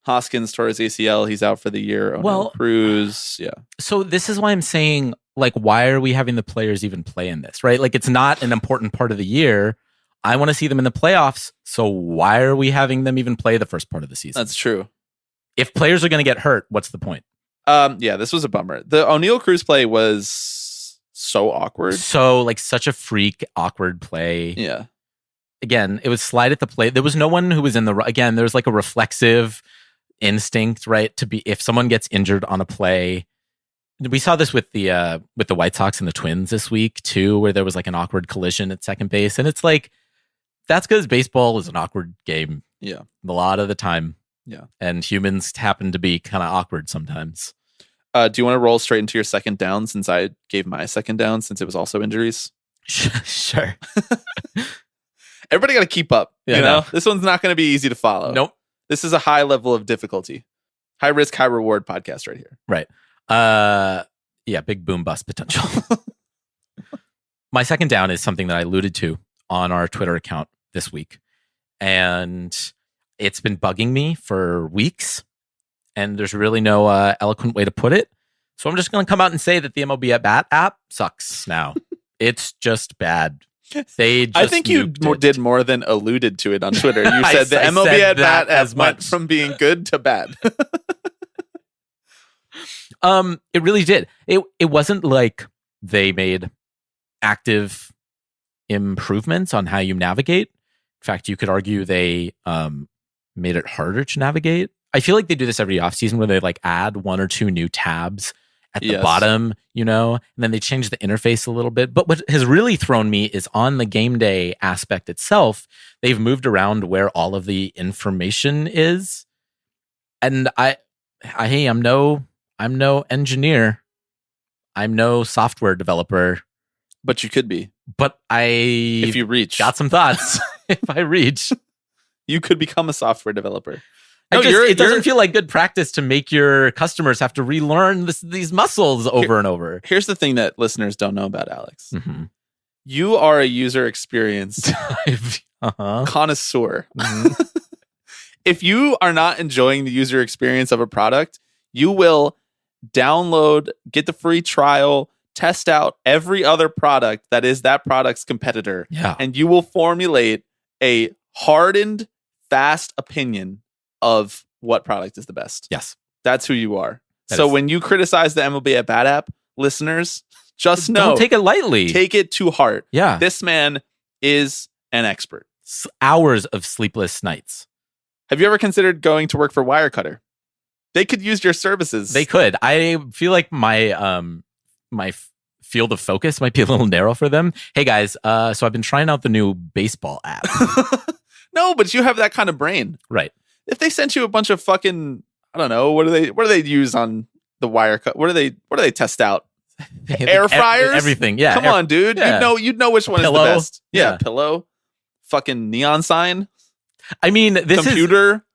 Hoskins tore his ACL. He's out for the year. O'Neal Cruz. Yeah. So this is why I'm saying, why are we having the players even play in this, right? It's not an important part of the year. I want to see them in the playoffs. So why are we having them even play the first part of the season? That's true. If players are going to get hurt, what's the point? Yeah, this was a bummer. The O'Neal Cruz play was so awkward. So such a freak, awkward play. Yeah. Again, it was slide at the plate. There was no one who was in the, again, there's a reflexive instinct, right? To be, if someone gets injured on a play, we saw this with the White Sox and the Twins this week too, where there was an awkward collision at second base. And it's that's because baseball is an awkward game. Yeah. A lot of the time. Yeah. And humans happen to be kind of awkward sometimes. Do you want to roll straight into your second down, since I gave my second down, since it was also injuries? Sure. Everybody got to keep up. Yeah, no. This one's not going to be easy to follow. Nope. This is a high level of difficulty. High risk, high reward podcast right here. Right. Yeah, big boom bust potential. My second down is something that I alluded to on our Twitter account this week. And it's been bugging me for weeks. And there's really no eloquent way to put it. So I'm just going to come out and say that the MLB at Bat app sucks now. It's just bad. I think you did more than alluded to it on Twitter. You said the MLB at Bat as went from being good to bad. It really did. It wasn't like they made active improvements on how you navigate. In fact, you could argue they made it harder to navigate. I feel like they do this every offseason where they add one or two new tabs at the bottom, and then they change the interface a little bit. But what has really thrown me is on the game day aspect itself, they've moved around where all of the information is. And hey, I'm no engineer. I'm no software developer. But you could be. But if you reach. got some thoughts. If I reach. You could become a software developer. It doesn't feel like good practice to make your customers have to relearn these muscles over and over. Here's the thing that listeners don't know about Alex. Mm-hmm. You are a user experience connoisseur. Mm-hmm. If you are not enjoying the user experience of a product, you will download, get the free trial, test out every other product that is that product's competitor. Yeah. And you will formulate a hardened, fast opinion of what product is the best. Yes. That's who you are. When you criticize the MLB at Bat app, listeners, just know. Don't take it lightly. Take it to heart. Yeah. This man is an expert. Hours of sleepless nights. Have you ever considered going to work for Wirecutter? They could use your services. They could. I feel like my field of focus might be a little narrow for them. Hey guys, so I've been trying out the new baseball app. No, but you have that kind of brain. Right. If they sent you a bunch of fucking, I don't know, what do they use on the Wirecutter? What do they test out? Air fryers? Everything. Yeah. Come on, dude. Yeah. You'd know which one Pillow? is the best. Yeah. Pillow. Fucking neon sign. I mean, this computer.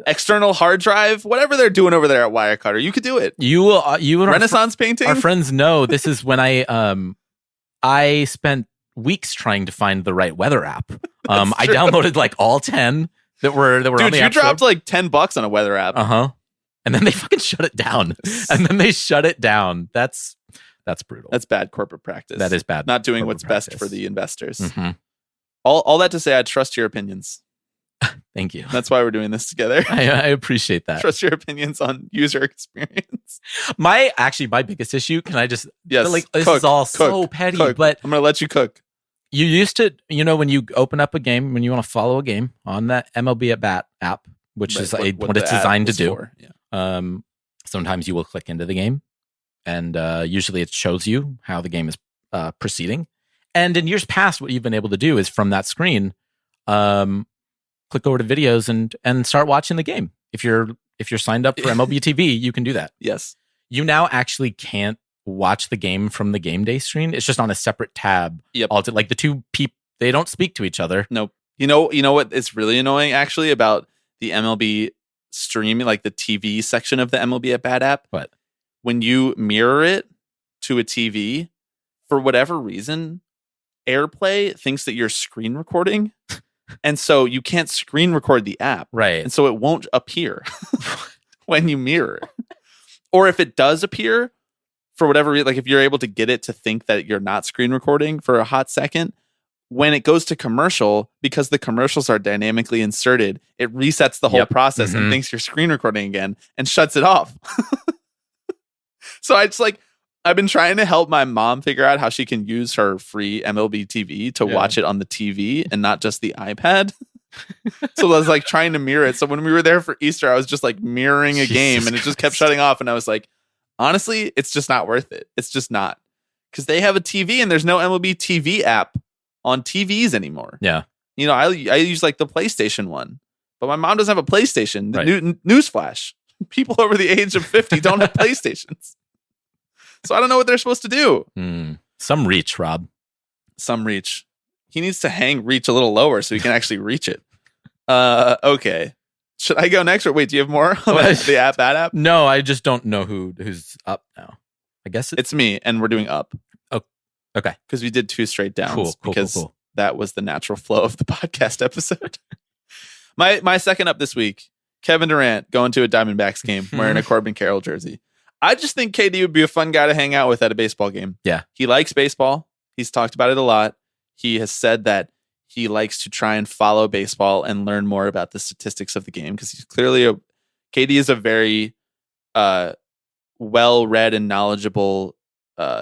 External hard drive, whatever they're doing over there at Wirecutter, you could do it. You and Renaissance painting. Our friends know this is when I spent weeks trying to find the right weather app. I downloaded like all 10 that were Dude, on the you app dropped store. like $10 on a weather app. And then they fucking shut it down. That's brutal. That's bad corporate practice. That is bad. Not doing what's practice. best for the investors. Mm-hmm. All that to say, I trust your opinions. Thank you. That's why we're doing this together. I appreciate that. Trust your opinions on user experience. My biggest issue, can I just... Yes. Like, this is all so petty, but... I'm going to let you cook. You used to, when you open up a game, when you want to follow a game on that MLB at Bat app, which is what it's designed to do. Yeah. Sometimes you will click into the game, and usually it shows you how the game is proceeding. And in years past, what you've been able to do is from that screen... click over to videos and start watching the game. If you're signed up for MLB TV, you can do that. Yes. You now actually can't watch the game from the game day screen. It's just on a separate tab. Yep. Like the two people, they don't speak to each other. Nope. You know what is really annoying actually about the MLB streaming, like the TV section of the MLB at Bat app? What? When you mirror it to a TV, for whatever reason, AirPlay thinks that you're screen recording. And so you can't screen record the app. Right. And so it won't appear when you mirror. Or if it does appear, for whatever reason, like if you're able to get it to think that you're not screen recording for a hot second, when it goes to commercial, because the commercials are dynamically inserted, it resets the whole process and thinks you're screen recording again and shuts it off. So I've been trying to help my mom figure out how she can use her free MLB TV to watch it on the TV and not just the iPad. So I was like trying to mirror it. So when we were there for Easter, I was just like mirroring a game and it just kept shutting off. And I was like, honestly, it's just not worth it. It's just not. Because they have a TV and there's no MLB TV app on TVs anymore. Yeah. I use like the PlayStation one, but my mom doesn't have a PlayStation. Right. Newsflash. People over the age of 50 don't have PlayStations. So I don't know what they're supposed to do. Some reach, Rob. Some reach. He needs to hang reach a little lower so he can actually reach it. Okay. Should I go next? Or wait, do you have more about the Bat app? No, I just don't know who's up now. I guess it's me, and we're doing up. Oh, okay. Because we did 2 straight downs. Cool. That was the natural flow of the podcast episode. My second up this week, Kevin Durant going to a Diamondbacks game wearing a Corbin Carroll jersey. I just think KD would be a fun guy to hang out with at a baseball game. Yeah. He likes baseball. He's talked about it a lot. He has said that he likes to try and follow baseball and learn more about the statistics of the game because he's clearly KD is a very well-read and knowledgeable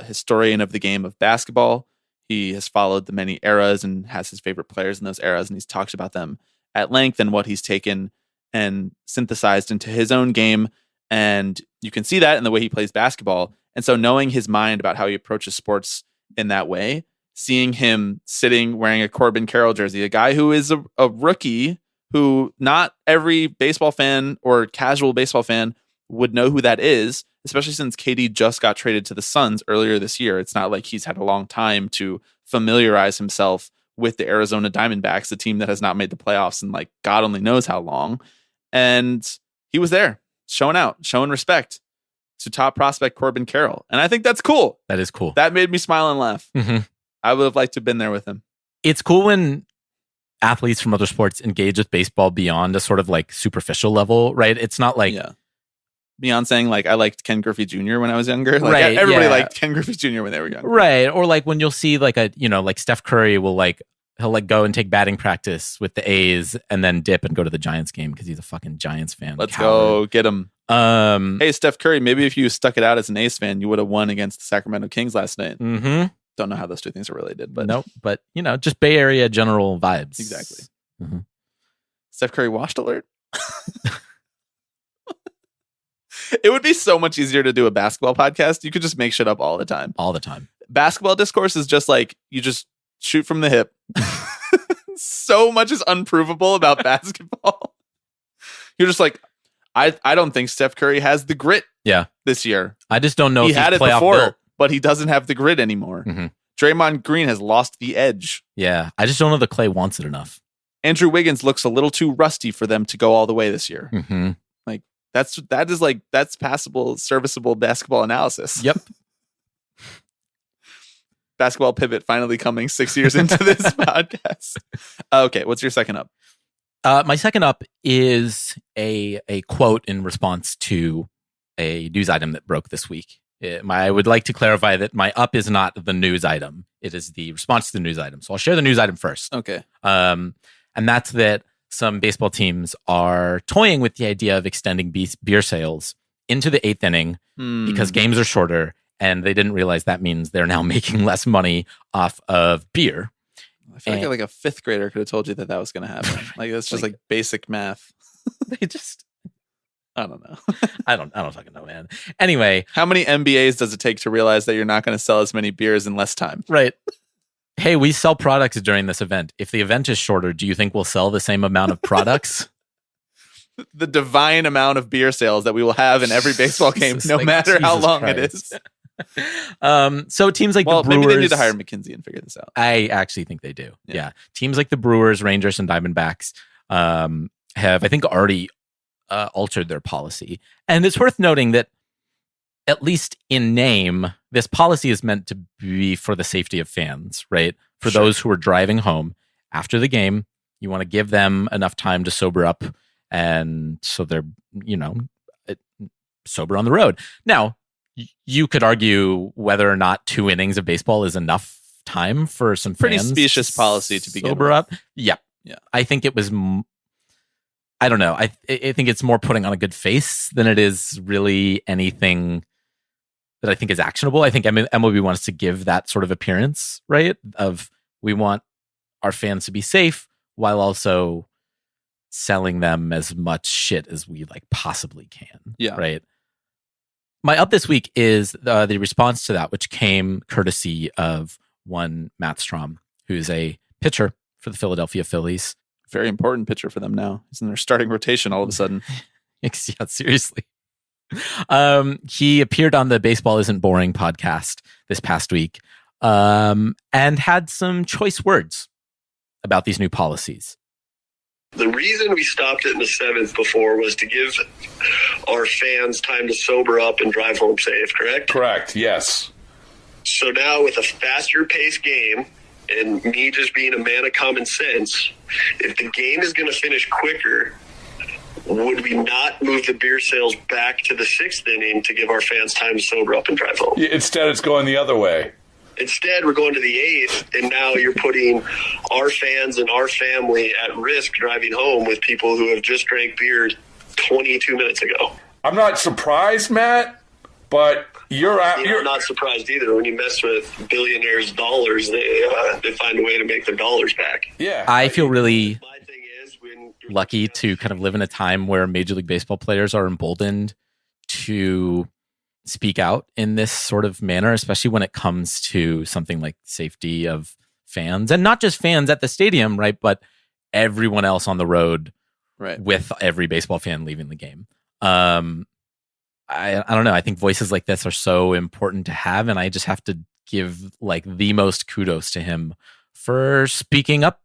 historian of the game of basketball. He has followed the many eras and has his favorite players in those eras, and he's talked about them at length and what he's taken and synthesized into his own game. And you can see that in the way he plays basketball. And so knowing his mind about how he approaches sports in that way, seeing him sitting wearing a Corbin Carroll jersey, a guy who is a rookie who not every baseball fan or casual baseball fan would know who that is, especially since KD just got traded to the Suns earlier this year. It's not like he's had a long time to familiarize himself with the Arizona Diamondbacks, a team that has not made the playoffs in like God only knows how long. And he was there showing out, showing respect to top prospect Corbin Carroll. And I think that's cool. That is cool. That made me smile and laugh. Mm-hmm. I would have liked to have been there with him. It's cool when athletes from other sports engage with baseball beyond a sort of like superficial level, right? It's not like beyond saying like I liked Ken Griffey Jr. when I was younger. Like right, everybody liked Ken Griffey Jr. when they were younger. Right. Or like when you'll see like like Steph Curry will like he'll like go and take batting practice with the A's and then dip and go to the Giants game because he's a fucking Giants fan. Let's go get him. Hey, Steph Curry, maybe if you stuck it out as an A's fan, you would have won against the Sacramento Kings last night. Mm-hmm. Don't know how those two things are related, but nope. But just Bay Area general vibes. Exactly. Mm-hmm. Steph Curry washed alert. It would be so much easier to do a basketball podcast. You could just make shit up all the time. All the time. Basketball discourse is just like you just shoot from the hip. So much is unprovable about basketball. You're just like, I don't think Steph Curry has the grit this year. I just don't know he if had he's it playoff before, built. but he doesn't have the grit anymore. Mm-hmm. Draymond Green has lost the edge. Yeah, I just don't know that Clay wants it enough. Andrew Wiggins looks a little too rusty for them to go all the way this year. Mm-hmm. Like that's passable, serviceable basketball analysis. Yep. Basketball pivot finally coming 6 years into this podcast. Okay, what's your second up? My second up is a quote in response to a news item that broke this week. I would like to clarify that my up is not the news item. It is the response to the news item. So I'll share the news item first. Okay. And that's that some baseball teams are toying with the idea of extending beer sales into the eighth inning because games are shorter, and they didn't realize that means they're now making less money off of beer. I feel like a fifth grader could have told you that was going to happen. Like that's just like basic math. They just, I don't know. I don't fucking know, man. Anyway, how many MBAs does it take to realize that you're not going to sell as many beers in less time? Right. Hey, we sell products during this event. If the event is shorter, do you think we'll sell the same amount of products? The divine amount of beer sales that we will have in every baseball game, no matter how long it is. So teams like the Brewers, maybe they need to hire McKinsey and figure this out. I actually think they do. Yeah. Teams like the Brewers, Rangers, and Diamondbacks have, I think, already altered their policy. And it's worth noting that, at least in name, this policy is meant to be for the safety of fans, right? For those who are driving home after the game, you want to give them enough time to sober up, and so they're, sober on the road. Now, you could argue whether or not 2 innings of baseball is enough time for some pretty fans specious policy to begin sober with. up. Yeah. I think it was. I don't know. I think it's more putting on a good face than it is really anything that I think is actionable. I think MLB wants to give that sort of appearance, right? Of we want our fans to be safe while also selling them as much shit as we possibly can. Yeah. Right. My up this week is the response to that, which came courtesy of one Matt Strom, who's a pitcher for the Philadelphia Phillies. Very important pitcher for them now. He's in their starting rotation all of a sudden. Yeah, seriously. He appeared on the Baseball Isn't Boring podcast this past week and had some choice words about these new policies. The reason we stopped it in the 7th before was to give our fans time to sober up and drive home safe, correct? Correct, yes. So now with a faster paced game and me just being a man of common sense, if the game is going to finish quicker, would we not move the beer sales back to the 6th inning to give our fans time to sober up and drive home? Instead, it's going the other way. Instead, we're going to the 8th, and now you're putting our fans and our family at risk driving home with people who have just drank beer 22 minutes ago. I'm not surprised, Matt, but I'm not surprised either. When you mess with billionaires' dollars, they find a way to make their dollars back. Yeah. I feel really lucky to kind of live in a time where Major League Baseball players are emboldened to speak out in this sort of manner, especially when it comes to something like safety of fans, and not just fans at the stadium, right? But everyone else on the road Right. with every baseball fan leaving the game. I don't know. I think voices like this are so important to have, and I just have to give like the most kudos to him for speaking up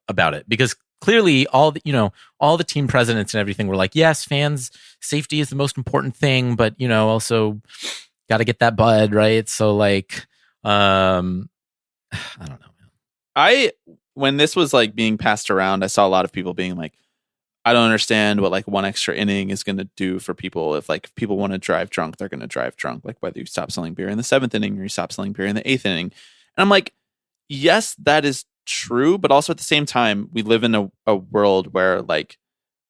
about it, because clearly all the team presidents and everything were like, yes, fans safety is the most important thing, but also got to get that bud right. So like, I don't know. When this was like being passed around, I saw a lot of people being like, I don't understand what like one extra inning is going to do for people. If like people want to drive drunk, they're going to drive drunk. Like whether you stop selling beer in the 7th inning or you stop selling beer in the 8th inning. And I'm like, yes, that is true. But also at the same time, we live in a world where like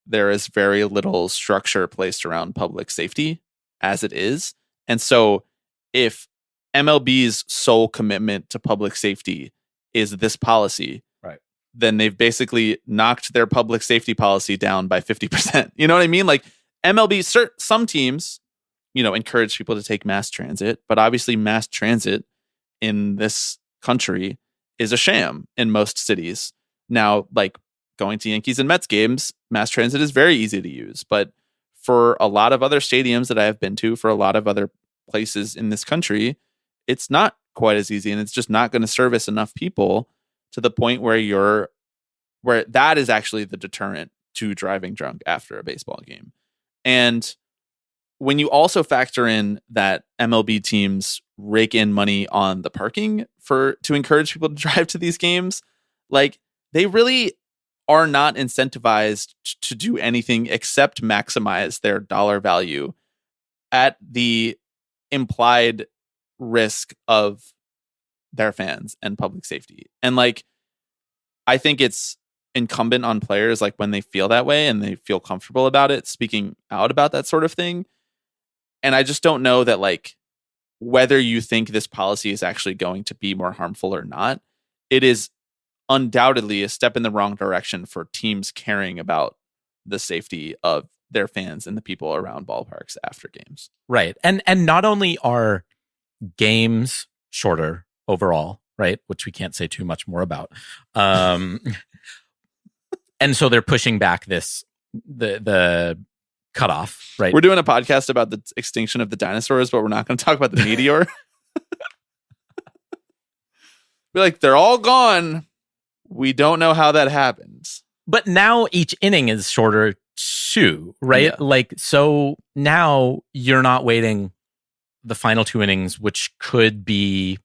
there is very little structure placed around public safety as it is. And so if MLB's sole commitment to public safety is this policy, then they've basically knocked their public safety policy down by 50%. You know what I mean? Like MLB, some teams, encourage people to take mass transit, but obviously mass transit in this country is a sham in most cities. Now, like going to Yankees and Mets games, mass transit is very easy to use, but for a lot of other stadiums that I have been to, for a lot of other places in this country, it's not quite as easy, and it's just not going to service enough people to the point where that is actually the deterrent to driving drunk after a baseball game. And when you also factor in that MLB teams rake in money on the parking to encourage people to drive to these games, like they really are not incentivized to do anything except maximize their dollar value at the implied risk of their fans and public safety. And like, I think it's incumbent on players, like when they feel that way and they feel comfortable about it, speaking out about that sort of thing. And I just don't know that like whether you think this policy is actually going to be more harmful or not, it is undoubtedly a step in the wrong direction for teams caring about the safety of their fans and the people around ballparks after games. Right. And not only are games shorter overall, right, which we can't say too much more about. And so they're pushing back the cutoff, right? We're doing a podcast about the extinction of the dinosaurs, but we're not going to talk about the meteor. Be like, they're all gone. We don't know how that happened. But now each inning is shorter too, right? Yeah. Like, so now you're not waiting the final 2 innings, which could be,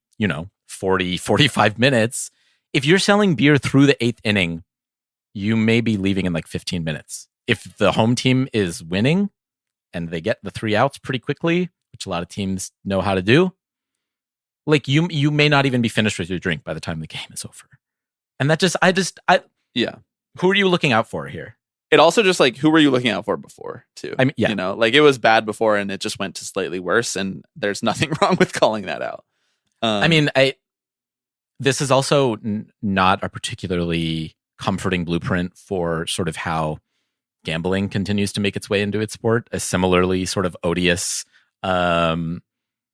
40, 45 minutes. If you're selling beer through the 8th inning, you may be leaving in like 15 minutes. If the home team is winning and they get the 3 outs pretty quickly, which a lot of teams know how to do, like you may not even be finished with your drink by the time the game is over. And that yeah. Who are you looking out for here? It also just like, who were you looking out for before too? I mean, yeah. Like it was bad before and it just went to slightly worse, and there's nothing wrong with calling that out. This is also not a particularly comforting blueprint for sort of how gambling continues to make its way into its sport, a similarly sort of odious,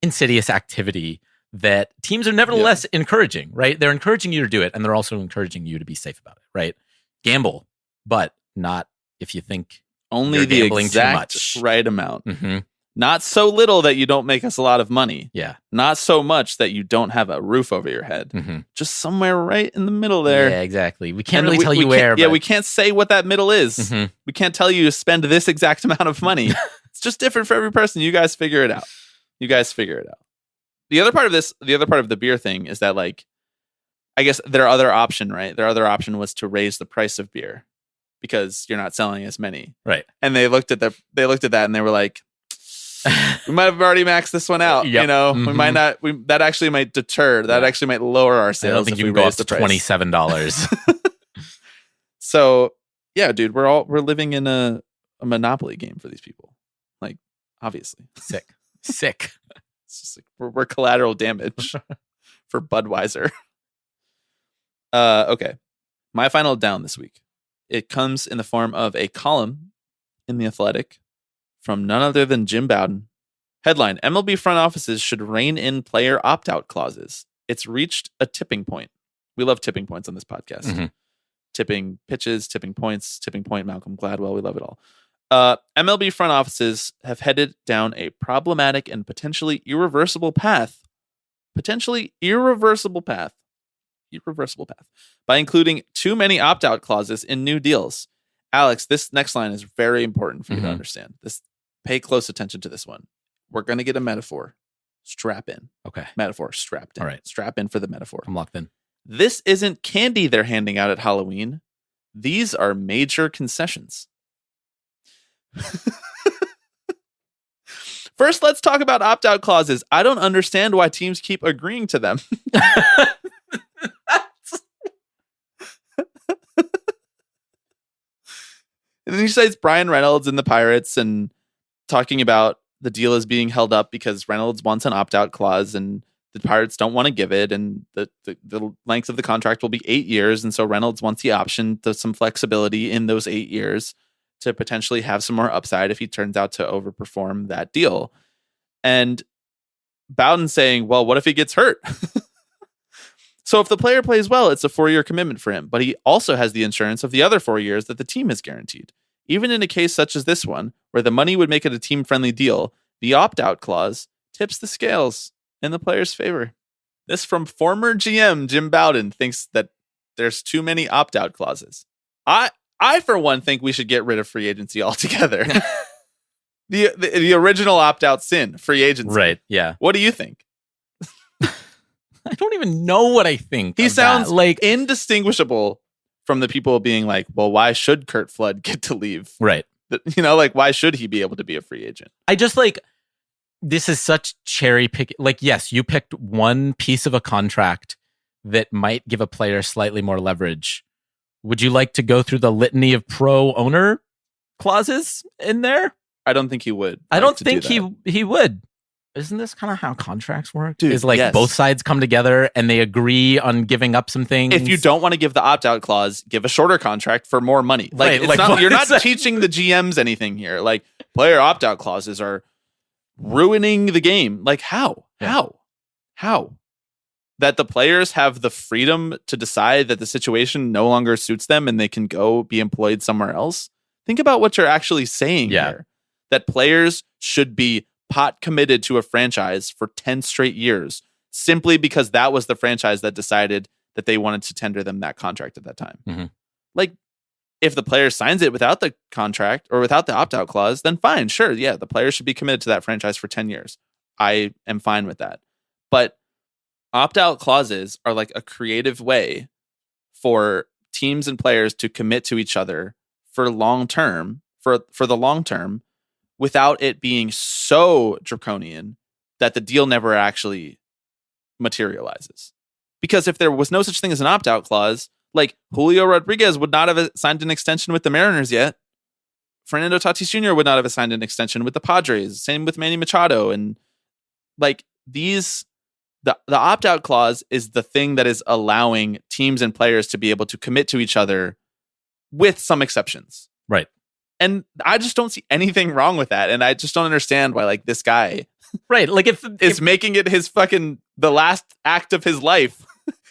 insidious activity that teams are nevertheless encouraging, right? They're encouraging you to do it, and they're also encouraging you to be safe about it, right? Gamble, but not if you think only the exact right amount. Mm-hmm. Not so little that you don't make us a lot of money. Yeah. Not so much that you don't have a roof over your head. Mm-hmm. Just somewhere right in the middle there. Yeah, exactly. We can't really tell you where. Yeah, we can't say what that middle is. Mm-hmm. We can't tell you to spend this exact amount of money. It's just different for every person. You guys figure it out. The other part of the beer thing is that, like, I guess their other option, right? Their other option was to raise the price of beer because you're not selling as many. Right. And they looked at that and they were like, we might have already maxed this one out. Yep. We might not. That actually might deter. That actually might lower our sales. I don't think you can go up to $27. So yeah, dude, we're living in a Monopoly game for these people. Like, obviously, sick. It's just like we're collateral damage for Budweiser. Okay, my final down this week. It comes in the form of a column in The Athletic from none other than Jim Bowden. Headline: MLB front offices should rein in player opt-out clauses. It's reached a tipping point. We love tipping points on this podcast. Mm-hmm. tipping pitches, tipping points, tipping point, Malcolm Gladwell. We love it all. MLB front offices have headed down a problematic and potentially irreversible path by including too many opt-out clauses in new deals. Alex, this next line is very important for you to understand. Pay close attention to this one. We're going to get a metaphor. Strap in. Okay. Metaphor, strapped in. All right. Strap in for the metaphor. I'm locked in. This isn't candy they're handing out at Halloween. These are major concessions. First, let's talk about opt-out clauses. I don't understand why teams keep agreeing to them. And then he says Brian Reynolds and the Pirates and talking about the deal is being held up because Reynolds wants an opt-out clause and the Pirates don't want to give it. And the length of the contract will be 8 years. And so Reynolds wants the option to some flexibility in those 8 years to potentially have some more upside if he turns out to overperform that deal. And Bowden saying, well, what if he gets hurt? So if the player plays well, it's a 4-year commitment for him, but he also has the insurance of the other 4 years that the team has guaranteed. Even in a case such as this one, where the money would make it a team-friendly deal, the opt-out clause tips the scales in the player's favor. This from former GM Jim Bowden thinks that there's too many opt-out clauses. I for one think we should get rid of free agency altogether. the original opt-out sin, free agency. Right, yeah. What do you think? I don't even know what I think. He sounds like indistinguishable from the people being like, well, why should Kurt Flood get to leave? Right. Like, why should he be able to be a free agent? I just this is such cherry pick. Like, yes, you picked one piece of a contract that might give a player slightly more leverage. Would you like to go through the litany of pro owner clauses in there? I don't think he would. I don't think he would. Isn't this kind of how contracts work? Dude, is like yes. Both sides come together and they agree on giving up some things. If you don't want to give the opt-out clause, give a shorter contract for more money. Like, right, you're not teaching the GMs anything here. Like, player opt-out clauses are ruining the game. Like, how? Yeah. How? That the players have the freedom to decide that the situation no longer suits them and they can go be employed somewhere else? Think about what you're actually saying here. That players should be pot committed to a franchise for 10 straight years simply because that was the franchise that decided that they wanted to tender them that contract at that time. Mm-hmm. Like, if the player signs it without the contract or without the opt-out clause, then fine, sure, yeah, the player should be committed to that franchise for 10 years. I am fine with that. But opt-out clauses are like a creative way for teams and players to commit to each other for long term, for the long term, without it being so draconian that the deal never actually materializes. Because if there was no such thing as an opt-out clause, like Julio Rodriguez would not have signed an extension with the Mariners yet. Fernando Tatis Jr. would not have signed an extension with the Padres. Same with Manny Machado. And like the opt-out clause is the thing that is allowing teams and players to be able to commit to each other with some exceptions. Right. And I just don't see anything wrong with that. And I just don't understand why like this guy right. Like is making it his fucking the last act of his life,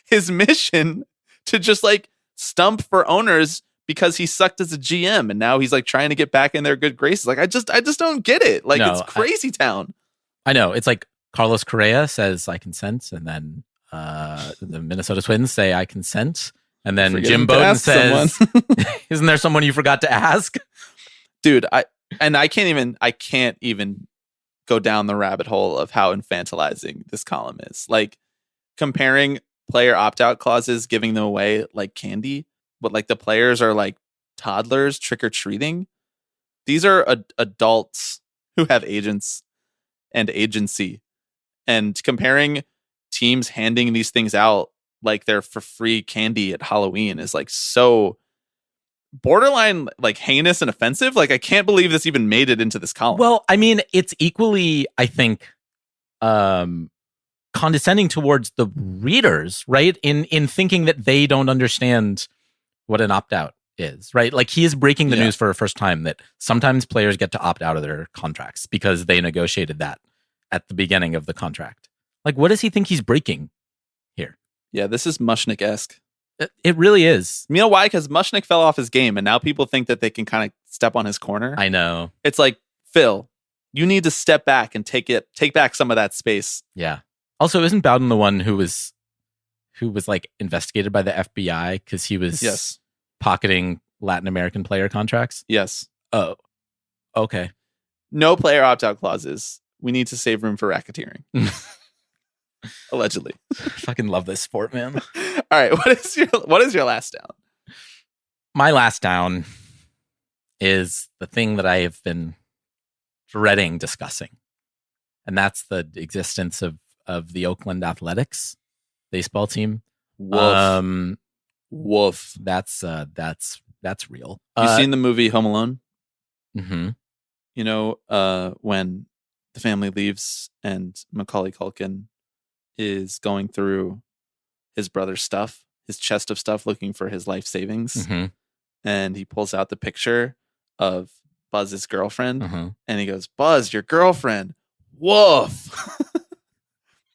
his mission to just like stump for owners because he sucked as a GM and now he's like trying to get back in their good graces. Like I just don't get it. Like it's crazy town. I know. It's like Carlos Correa says I consent, and then the Minnesota Twins say I consent, and then Jim Bowden says, "Isn't there someone you forgot to ask?" Dude, I can't even go down the rabbit hole of how infantilizing this column is. Like comparing player opt-out clauses, giving them away like candy, but like the players are like toddlers trick-or-treating. These are adults who have agents and agency. And comparing teams handing these things out like they're for free candy at Halloween is like so borderline like heinous and offensive. Like I can't believe this even made it into this column. Well, I mean, it's equally, I think, condescending towards the readers, right? In thinking that they don't understand what an opt-out is, right? Like he is breaking the news for the first time that sometimes players get to opt out of their contracts because they negotiated that at the beginning of the contract. Like, what does he think he's breaking here? Yeah, this is Mushnick-esque. It really is. You know why? Because Mushnick fell off his game, and now people think that they can kind of step on his corner. I know. It's like, Phil, you need to step back and take back some of that space. Yeah. Also, isn't Bowden the one who was like investigated by the FBI because he was pocketing Latin American player contracts? Yes. Oh, okay. No player opt-out clauses. We need to save room for racketeering. Allegedly. I fucking love this sport, man. All right. What is your last down? My last down is the thing that I have been dreading discussing. And that's the existence of the Oakland Athletics baseball team. Woof. Woof. That's real. You seen the movie Home Alone? Mm-hmm. You know, when the family leaves and Macaulay Culkin is going through his brother's stuff, his chest of stuff, looking for his life savings. Mm-hmm. And he pulls out the picture of Buzz's girlfriend. Mm-hmm. And he goes, Buzz, your girlfriend. Woof.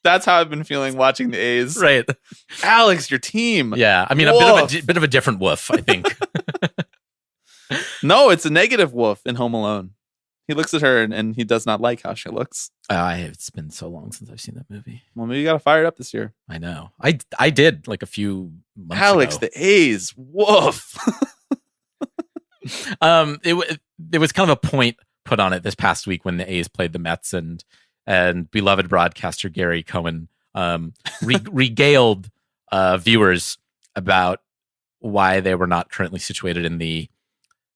That's how I've been feeling watching the A's. Right. Alex, your team. Yeah. I mean, a bit of a different woof, I think. No, it's a negative woof in Home Alone. He looks at her and he does not like how she looks. It's been so long since I've seen that movie. Well, maybe you got to fire it up this year. I know. I did like a few months Alex, ago. the A's. Woof. It was kind of a point put on it this past week when the A's played the Mets and beloved broadcaster Gary Cohen regaled viewers about why they were not currently situated in the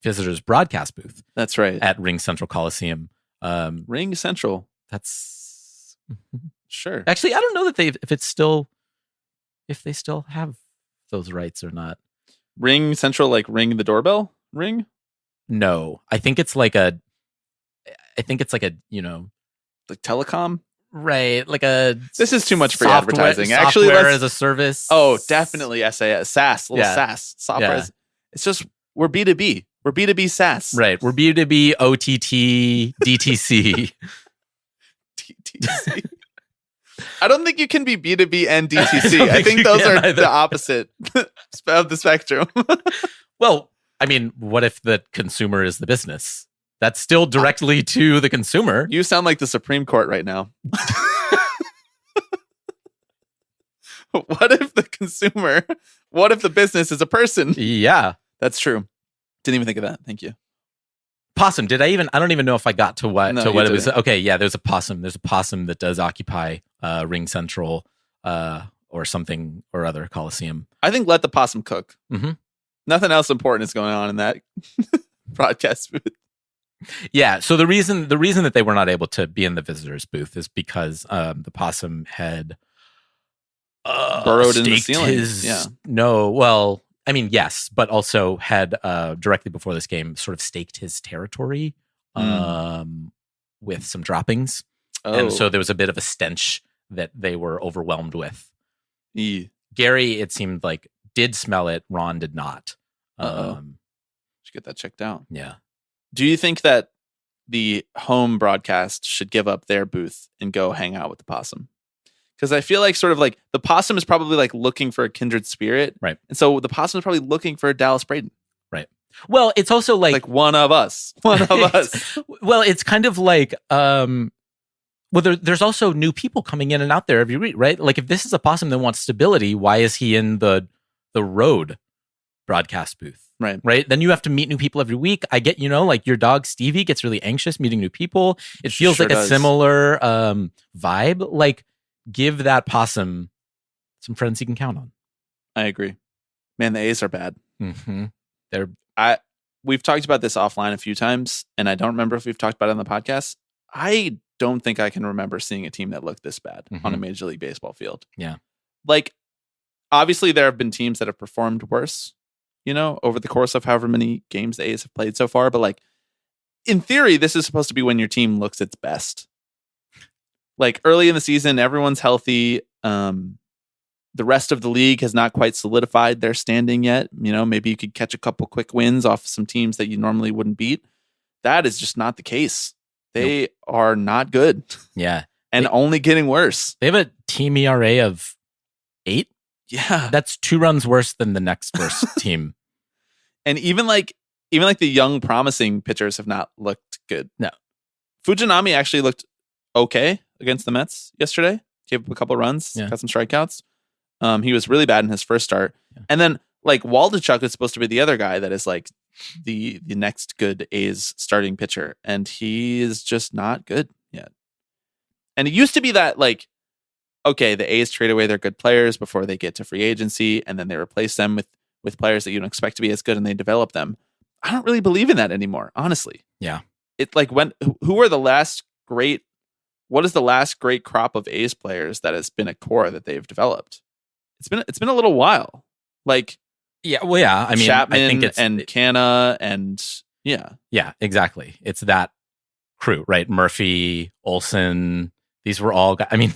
visitors broadcast booth. That's right. At Ring Central Coliseum. Ring Central. That's sure. Actually, I don't know that if they still have those rights or not. Ring Central, like ring the doorbell ring? No, I think it's like a, like telecom, right? Like a. This is too much free advertising. Actually, software as a service. Oh, definitely SAS, SaaS software. Yeah. It's just we're B2B. We're B2B SaaS. Right. We're B2B OTT DTC. DTC. I don't think you can be B2B and DTC. I think those are either. The opposite of the spectrum. Well, I mean, what if the consumer is the business? That's still directly to the consumer. You sound like the Supreme Court right now. What if the business is a person? Yeah. That's true. Didn't even think of that. Thank you. Possum. I don't even know if I got to what it was. Didn't. Okay. Yeah. There's a possum that does occupy Ring Central or something or other Coliseum. I think let the possum cook. Mm-hmm. Nothing else important is going on in that broadcast booth. Yeah. So the reason that they were not able to be in the visitors booth is because the possum had burrowed in the ceiling. No. Well, I mean, yes, but also had directly before this game sort of staked his territory with some droppings. Oh. And so there was a bit of a stench that they were overwhelmed with. Gary, it seemed like, did smell it. Ron did not. Should get that checked out. Yeah. Do you think that the home broadcast should give up their booth and go hang out with the possum? Because I feel like sort of like the possum is probably like looking for a kindred spirit. Right. And so the possum is probably looking for a Dallas Braden. Right. Well, it's also like one of us. One of us. Well, it's kind of like, there's also new people coming in and out there every week, right? Like if this is a possum that wants stability, why is he in the road broadcast booth? Right. Then you have to meet new people every week. I get, like your dog Stevie gets really anxious meeting new people. It feels like a similar vibe. Like, give that possum some friends he can count on. I agree. Man, the A's are bad. Mm-hmm. We've talked about this offline a few times, and I don't remember if we've talked about it on the podcast. I don't think I can remember seeing a team that looked this bad on a Major League Baseball field. Yeah. Like, obviously there have been teams that have performed worse, over the course of however many games the A's have played so far. But like, in theory, this is supposed to be when your team looks its best. Like early in the season, everyone's healthy. The rest of the league has not quite solidified their standing yet. Maybe you could catch a couple quick wins off some teams that you normally wouldn't beat. That is just not the case. They are not good. Yeah. And only getting worse. They have a team ERA of 8. Yeah. That's 2 runs worse than the next worst team. And even like the young promising pitchers have not looked good. No. Fujinami actually looked okay against the Mets yesterday. Gave up a couple runs, got some strikeouts. He was really bad in his first start. Yeah. And then like Waldichuk is supposed to be the other guy that is like the next good A's starting pitcher, and he is just not good yet. And it used to be that like, okay, the A's trade away their good players before they get to free agency, and then they replace them with players that you don't expect to be as good, and they develop them. I don't really believe in that anymore, honestly. Yeah. It's like who are the last great, what is the last great crop of A's players that has been a core that they've developed? It's been a little while. Like, yeah, well, yeah. I mean, Chapman I think and Canna and yeah, exactly. It's that crew, right? Murphy, Olsen. These were all. I mean,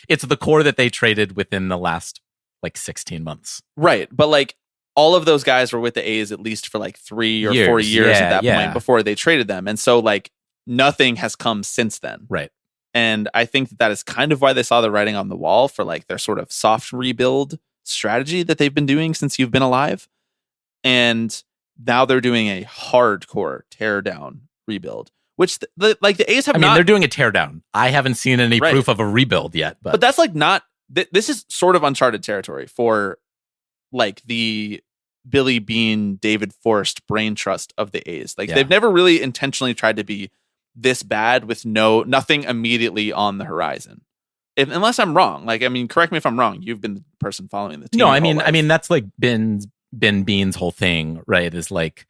it's the core that they traded within the last like 16 months, right? But like all of those guys were with the A's at least for like 3 or 4 years at that point before they traded them, and so like nothing has come since then, right? And I think that is kind of why they saw the writing on the wall for like their sort of soft rebuild strategy that they've been doing since you've been alive. And now they're doing a hardcore tear down rebuild, which the A's have they're doing a tear down. I haven't seen any proof of a rebuild yet, but that's like not, this is sort of uncharted territory for like the Billy Beane, David Forst brain trust of the A's. Like they've never really intentionally tried to be this bad with nothing immediately on the horizon. Unless I'm wrong. Like, I mean, correct me if I'm wrong. You've been the person following the team. No, I mean, that's like Ben Bean's whole thing, right? Is like,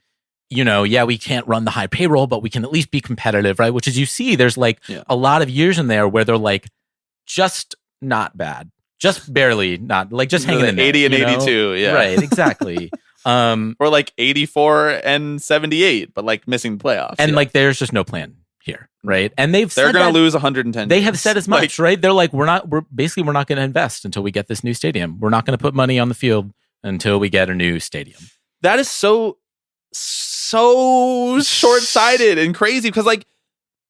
we can't run the high payroll, but we can at least be competitive, right? Which is, you see, there's like a lot of years in there where they're like just not bad, just barely not, like just hanging in there, 80 and 82, yeah, right, exactly. Or like 84 and 78, but like missing the playoffs, and like there's just no plan here, right? And they're going to lose 110. They have said as much, right? They're like, we're not going to invest until we get this new stadium. We're not going to put money on the field until we get a new stadium. That is so short-sighted and crazy, because like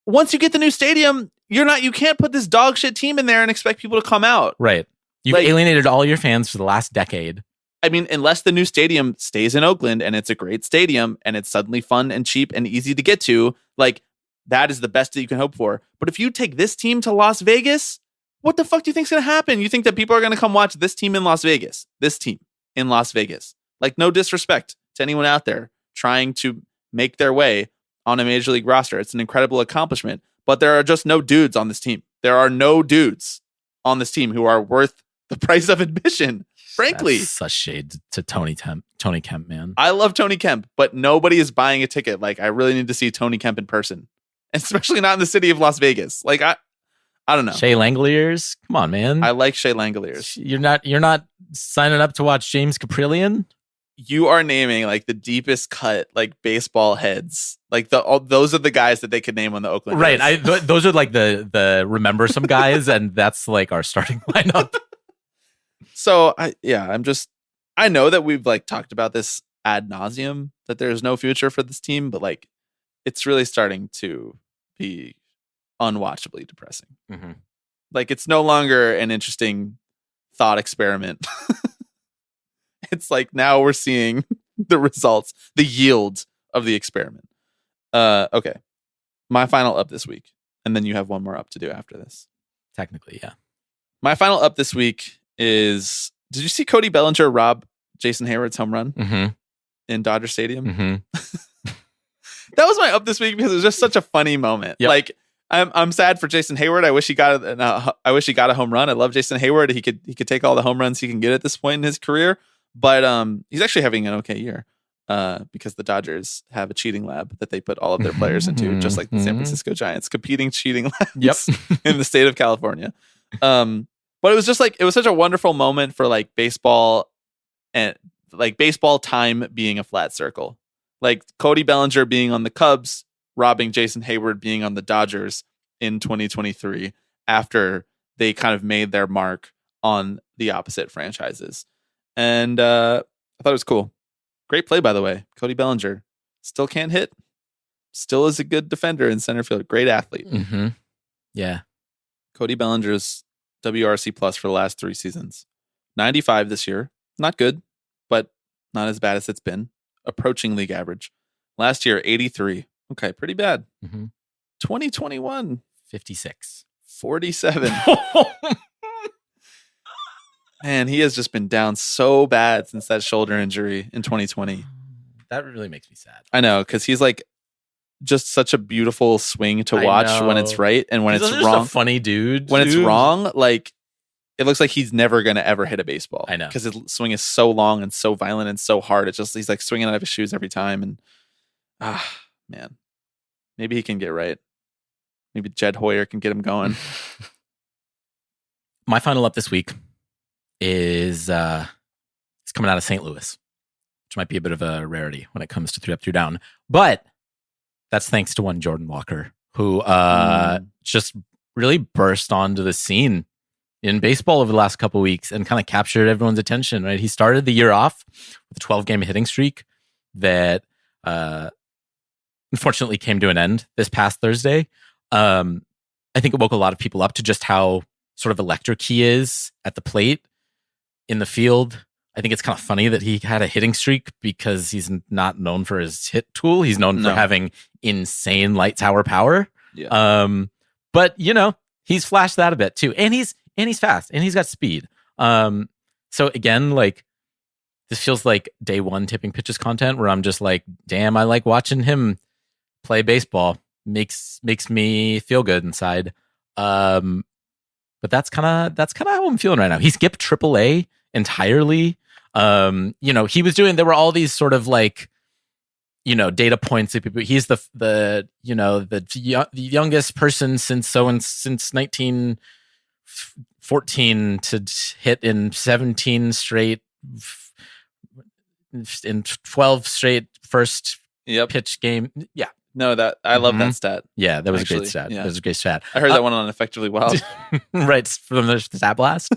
once you get the new stadium, you can't put this dog shit team in there and expect people to come out. Right. You've alienated all your fans for the last decade. I mean, unless the new stadium stays in Oakland and it's a great stadium and it's suddenly fun and cheap and easy to get to, like that is the best that you can hope for. But if you take this team to Las Vegas, what the fuck do you think is going to happen? You think that people are going to come watch this team in Las Vegas? This team in Las Vegas. Like, no disrespect to anyone out there trying to make their way on a major league roster. It's an incredible accomplishment, but there are just no dudes on this team. There are no dudes on this team who are worth the price of admission, frankly. That's such shade to Tony Kemp, man. I love Tony Kemp, but nobody is buying a ticket. Like, I really need to see Tony Kemp in person, especially not in the city of Las Vegas. Like, I don't know. Shea Langoliers? Come on, man. I like Shea Langoliers. You're not signing up to watch James Caprillion? You are naming like the deepest cut, like baseball heads. Like those are the guys that they could name on the Oakland. Right. Those are like the remember some guys, and that's like our starting lineup. So I know that we've like talked about this ad nauseum, that there's no future for this team, but like it's really starting to be unwatchably depressing. Mm-hmm. Like it's no longer an interesting thought experiment. It's like now we're seeing the results, the yield of the experiment. Okay. My final up this week, and then you have one more up to do after this. Technically, yeah. My My final up this week is, did you see Cody Bellinger rob Jason Hayward's home run in Dodger Stadium? Mm-hmm. That was my up this week because it was just such a funny moment. Yep. Like I'm sad for Jason Hayward. I wish he got a home run. I love Jason Hayward. He could take all the home runs he can get at this point in his career. But he's actually having an okay year because the Dodgers have a cheating lab that they put all of their players into, just like the San Francisco Giants, competing cheating labs in the state of California. But it was just like, it was such a wonderful moment for like baseball and like baseball time being a flat circle. Like Cody Bellinger being on the Cubs, robbing Jason Hayward being on the Dodgers in 2023 after they kind of made their mark on the opposite franchises. And I thought it was cool. Great play, by the way. Cody Bellinger still can't hit. Still is a good defender in center field. Great athlete. Mm-hmm. Yeah. Cody Bellinger's WRC plus for the last 3 seasons. 95 this year. Not good, but not as bad as it's been. Approaching league average. Last year, 83. Okay, pretty bad. 2021, 56. 47. Man, he has just been down so bad since that shoulder injury in 2020. That really makes me sad. I know, because he's like just such a beautiful swing to watch when it's right, and when He's it's just wrong, a funny dude. when it's wrong, like it looks like he's never gonna ever hit a baseball. I know, because his swing is so long and so violent and so hard. It's just he's like swinging out of his shoes every time, and man, maybe he can get right. Maybe Jed Hoyer can get him going. My final up this week is it's coming out of St. Louis, which might be a bit of a rarity when it comes to 3 Up, 3 Down. But that's thanks to one Jordan Walker, who just really burst onto the scene in baseball over the last couple of weeks and kind of captured everyone's attention. Right, he started the year off with a 12-game hitting streak that unfortunately came to an end this past Thursday. I think it woke a lot of people up to just how sort of electric he is at the plate, in the field. I think it's kind of funny that he had a hitting streak because he's not known for his hit tool. He's known for having insane light tower power. Yeah. But you know, he's flashed that a bit too. And he's fast and he's got speed. So again, like this feels like day one tipping pitches content where I'm just like, damn, I like watching him play baseball. Makes me feel good inside. But that's kind of how I'm feeling right now. He skipped AAA entirely. You know, he was doing, there were all these sort of like, you know, data points that people, he's the youngest person since 1914 to hit in 17 straight, in 12 straight first pitch game. Yeah. No, that I love that stat. Yeah, that was Actually, a great stat. yeah. That was a great stat. I heard that one on Effectively Wild. Right, from the Stat Blast.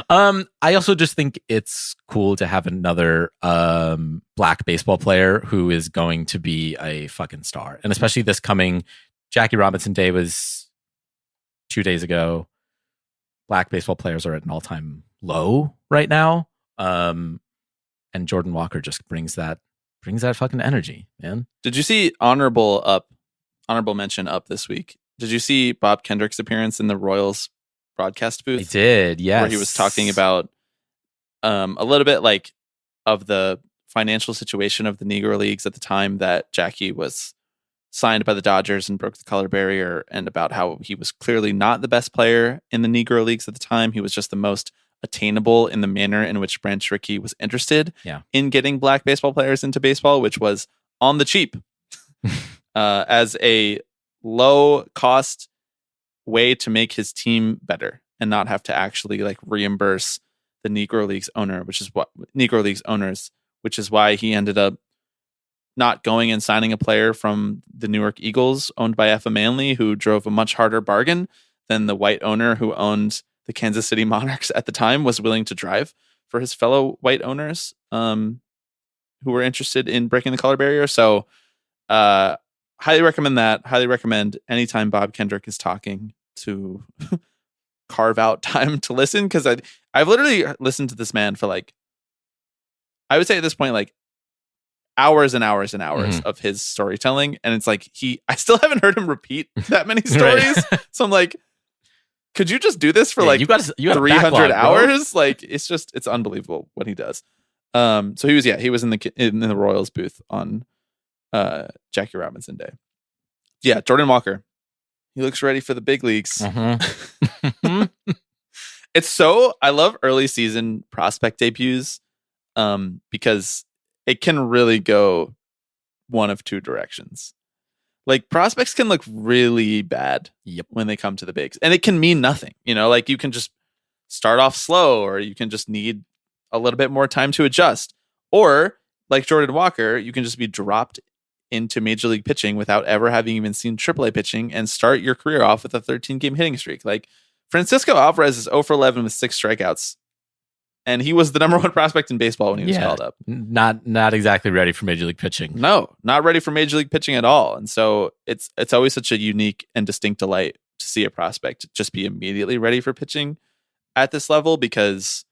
I also just think it's cool to have another black baseball player who is going to be a fucking star. And especially this coming Jackie Robinson Day was 2 days ago. Black baseball players are at an all-time low right now. And Jordan Walker just brings that fucking energy, man. Did you see honorable mention up this week? Did you see Bob Kendrick's appearance in the Royals broadcast booth? I did, yes. Where he was talking about a little bit like of the financial situation of the Negro Leagues at the time that Jackie was signed by the Dodgers and broke the color barrier, and about how he was clearly not the best player in the Negro Leagues at the time. He was just the most attainable in the manner in which Branch Rickey was interested in getting black baseball players into baseball, which was on the cheap as a low cost way to make his team better and not have to actually like reimburse the Negro Leagues owners, which is why he ended up not going and signing a player from the Newark Eagles owned by Effa Manley, who drove a much harder bargain than the white owner who owned the Kansas City Monarchs at the time was willing to drive for his fellow white owners who were interested in breaking the color barrier. So highly recommend that. Highly recommend anytime Bob Kendrick is talking to carve out time to listen, because I've literally listened to this man for like, I would say at this point, like hours and hours and hours of his storytelling. And it's like I still haven't heard him repeat that many stories. So I'm like, could you just do this for like you got 300 backlog, hours? Bro. Like it's unbelievable what he does. So he was in the Royals booth on Jackie Robinson Day. Yeah, Jordan Walker. He looks ready for the big leagues. I love early season prospect debuts because it can really go one of two directions. Like prospects can look really bad when they come to the bigs, and it can mean nothing. You know, like you can just start off slow, or you can just need a little bit more time to adjust. Or like Jordan Walker, you can just be dropped into major league pitching without ever having even seen AAA pitching and start your career off with a 13-game hitting streak. Like Francisco Alvarez is 0 for 11 with 6 strikeouts. And he was the number one prospect in baseball when he was called up. Not exactly ready for major league pitching. No, not ready for major league pitching at all. And so it's always such a unique and distinct delight to see a prospect just be immediately ready for pitching. at this level because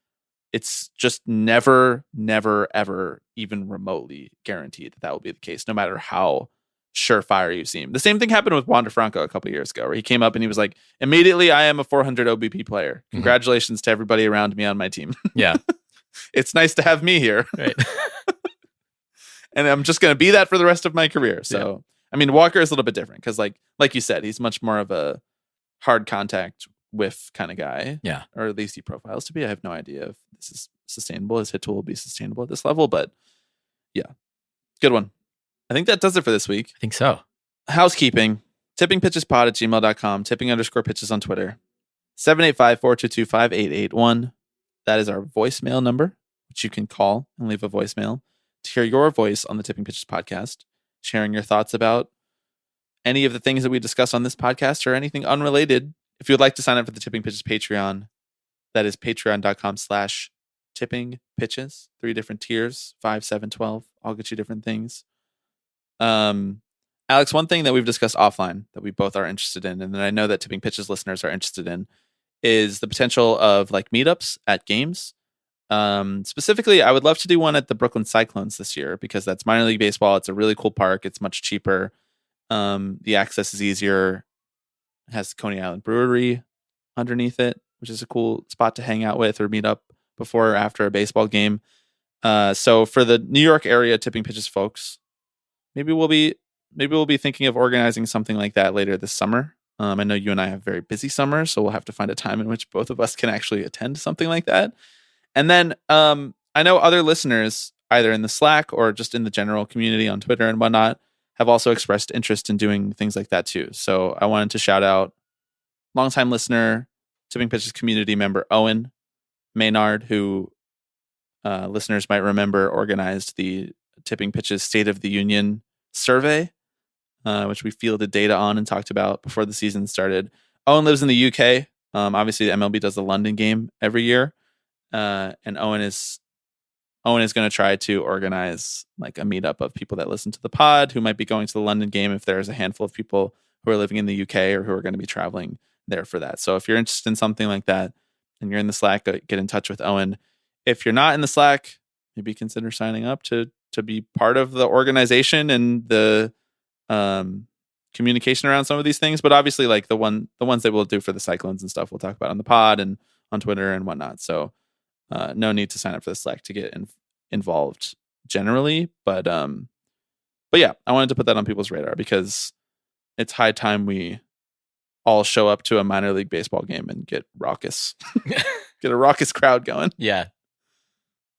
it's just never, ever even remotely guaranteed that will be the case, no matter how surefire you seem. The same thing happened with Wander Franco a couple years ago, where he came up and he was like, immediately, I am a 400 OBP player. Congratulations to everybody around me on my team. Yeah. It's nice to have me here. Right. And I'm just going to be that for the rest of my career. So, I mean, Walker is a little bit different because like you said, he's much more of a hard contact whiff kind of guy. Yeah. Or at least he profiles to be. I have no idea if this is sustainable. His hit tool will be sustainable at this level, but yeah, good one. I think that does it for this week. I think so. Housekeeping, tippingpitchespod@gmail.com, tipping_pitches on Twitter, 785-422-5881. That is our voicemail number, which you can call and leave a voicemail to hear your voice on the Tipping Pitches podcast, sharing your thoughts about any of the things that we discuss on this podcast or anything unrelated. If you would like to sign up for the Tipping Pitches Patreon, that is patreon.com/tippingpitches. 3 different tiers, 5, 7, 12. I'll get you different things. Alex, one thing that we've discussed offline that we both are interested in, and that I know that Tipping Pitches listeners are interested in, is the potential of like meetups at games. Specifically, I would love to do one at the Brooklyn Cyclones this year because that's minor league baseball. It's a really cool park. It's much cheaper. The access is easier. It has the Coney Island Brewery underneath it, which is a cool spot to hang out with or meet up before or after a baseball game. So for the New York area Tipping Pitches folks, maybe we'll be thinking of organizing something like that later this summer. I know you and I have very busy summers, so we'll have to find a time in which both of us can actually attend something like that. And then I know other listeners, either in the Slack or just in the general community on Twitter and whatnot, have also expressed interest in doing things like that too. So I wanted to shout out longtime listener, Tipping Pitches community member Owen Maynard, who listeners might remember organized the Tipping Pitches State of the Union survey, which we fielded data on and talked about before the season started. Owen lives in the UK. Obviously, the MLB does the London game every year, and Owen is going to try to organize like a meetup of people that listen to the pod who might be going to the London game if there's a handful of people who are living in the UK or who are going to be traveling there for that. So if you're interested in something like that and you're in the Slack, get in touch with Owen. If you're not in the Slack, maybe consider signing up to be part of the organization and the communication around some of these things. But obviously, like the ones that we'll do for the Cyclones and stuff, we'll talk about on the pod and on Twitter and whatnot. So no need to sign up for the Slack to get involved generally. But yeah, I wanted to put that on people's radar because it's high time we all show up to a minor league baseball game and get raucous, get a raucous crowd going. Yeah.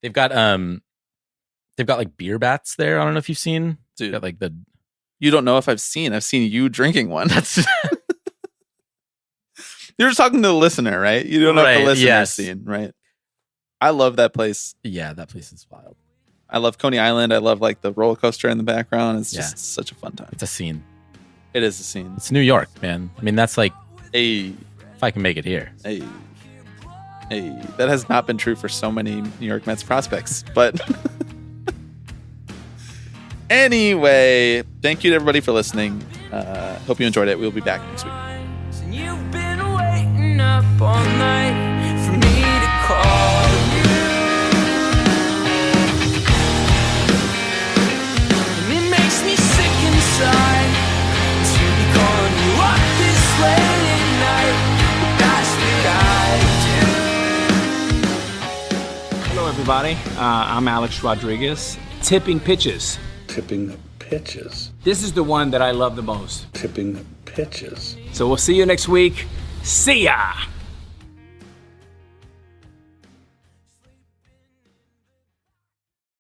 They've got like beer bats there. I don't know if you've seen. Dude, got like you don't know if I've seen you drinking one. That's you're just talking to the listener, right? You don't know if the listener's seen, right? I love that place. Yeah, that place is wild. I love Coney Island. I love like the roller coaster in the background. It's just such a fun time. It's a scene. It is a scene. It's New York, man. I mean, that's like, if I can make it here. Hey, that has not been true for so many New York Mets prospects, but anyway, thank you to everybody for listening. Hope you enjoyed it. We'll be back next week. You've been waiting up all night for me to call you. And it makes me sick inside to be calling you up this late at night. But that's what I do. Hello, everybody. I'm Alex Rodriguez. Tipping Pitches. Tipping Pitches. This is the one that I love the most. Tipping Pitches. So we'll see you next week. See ya!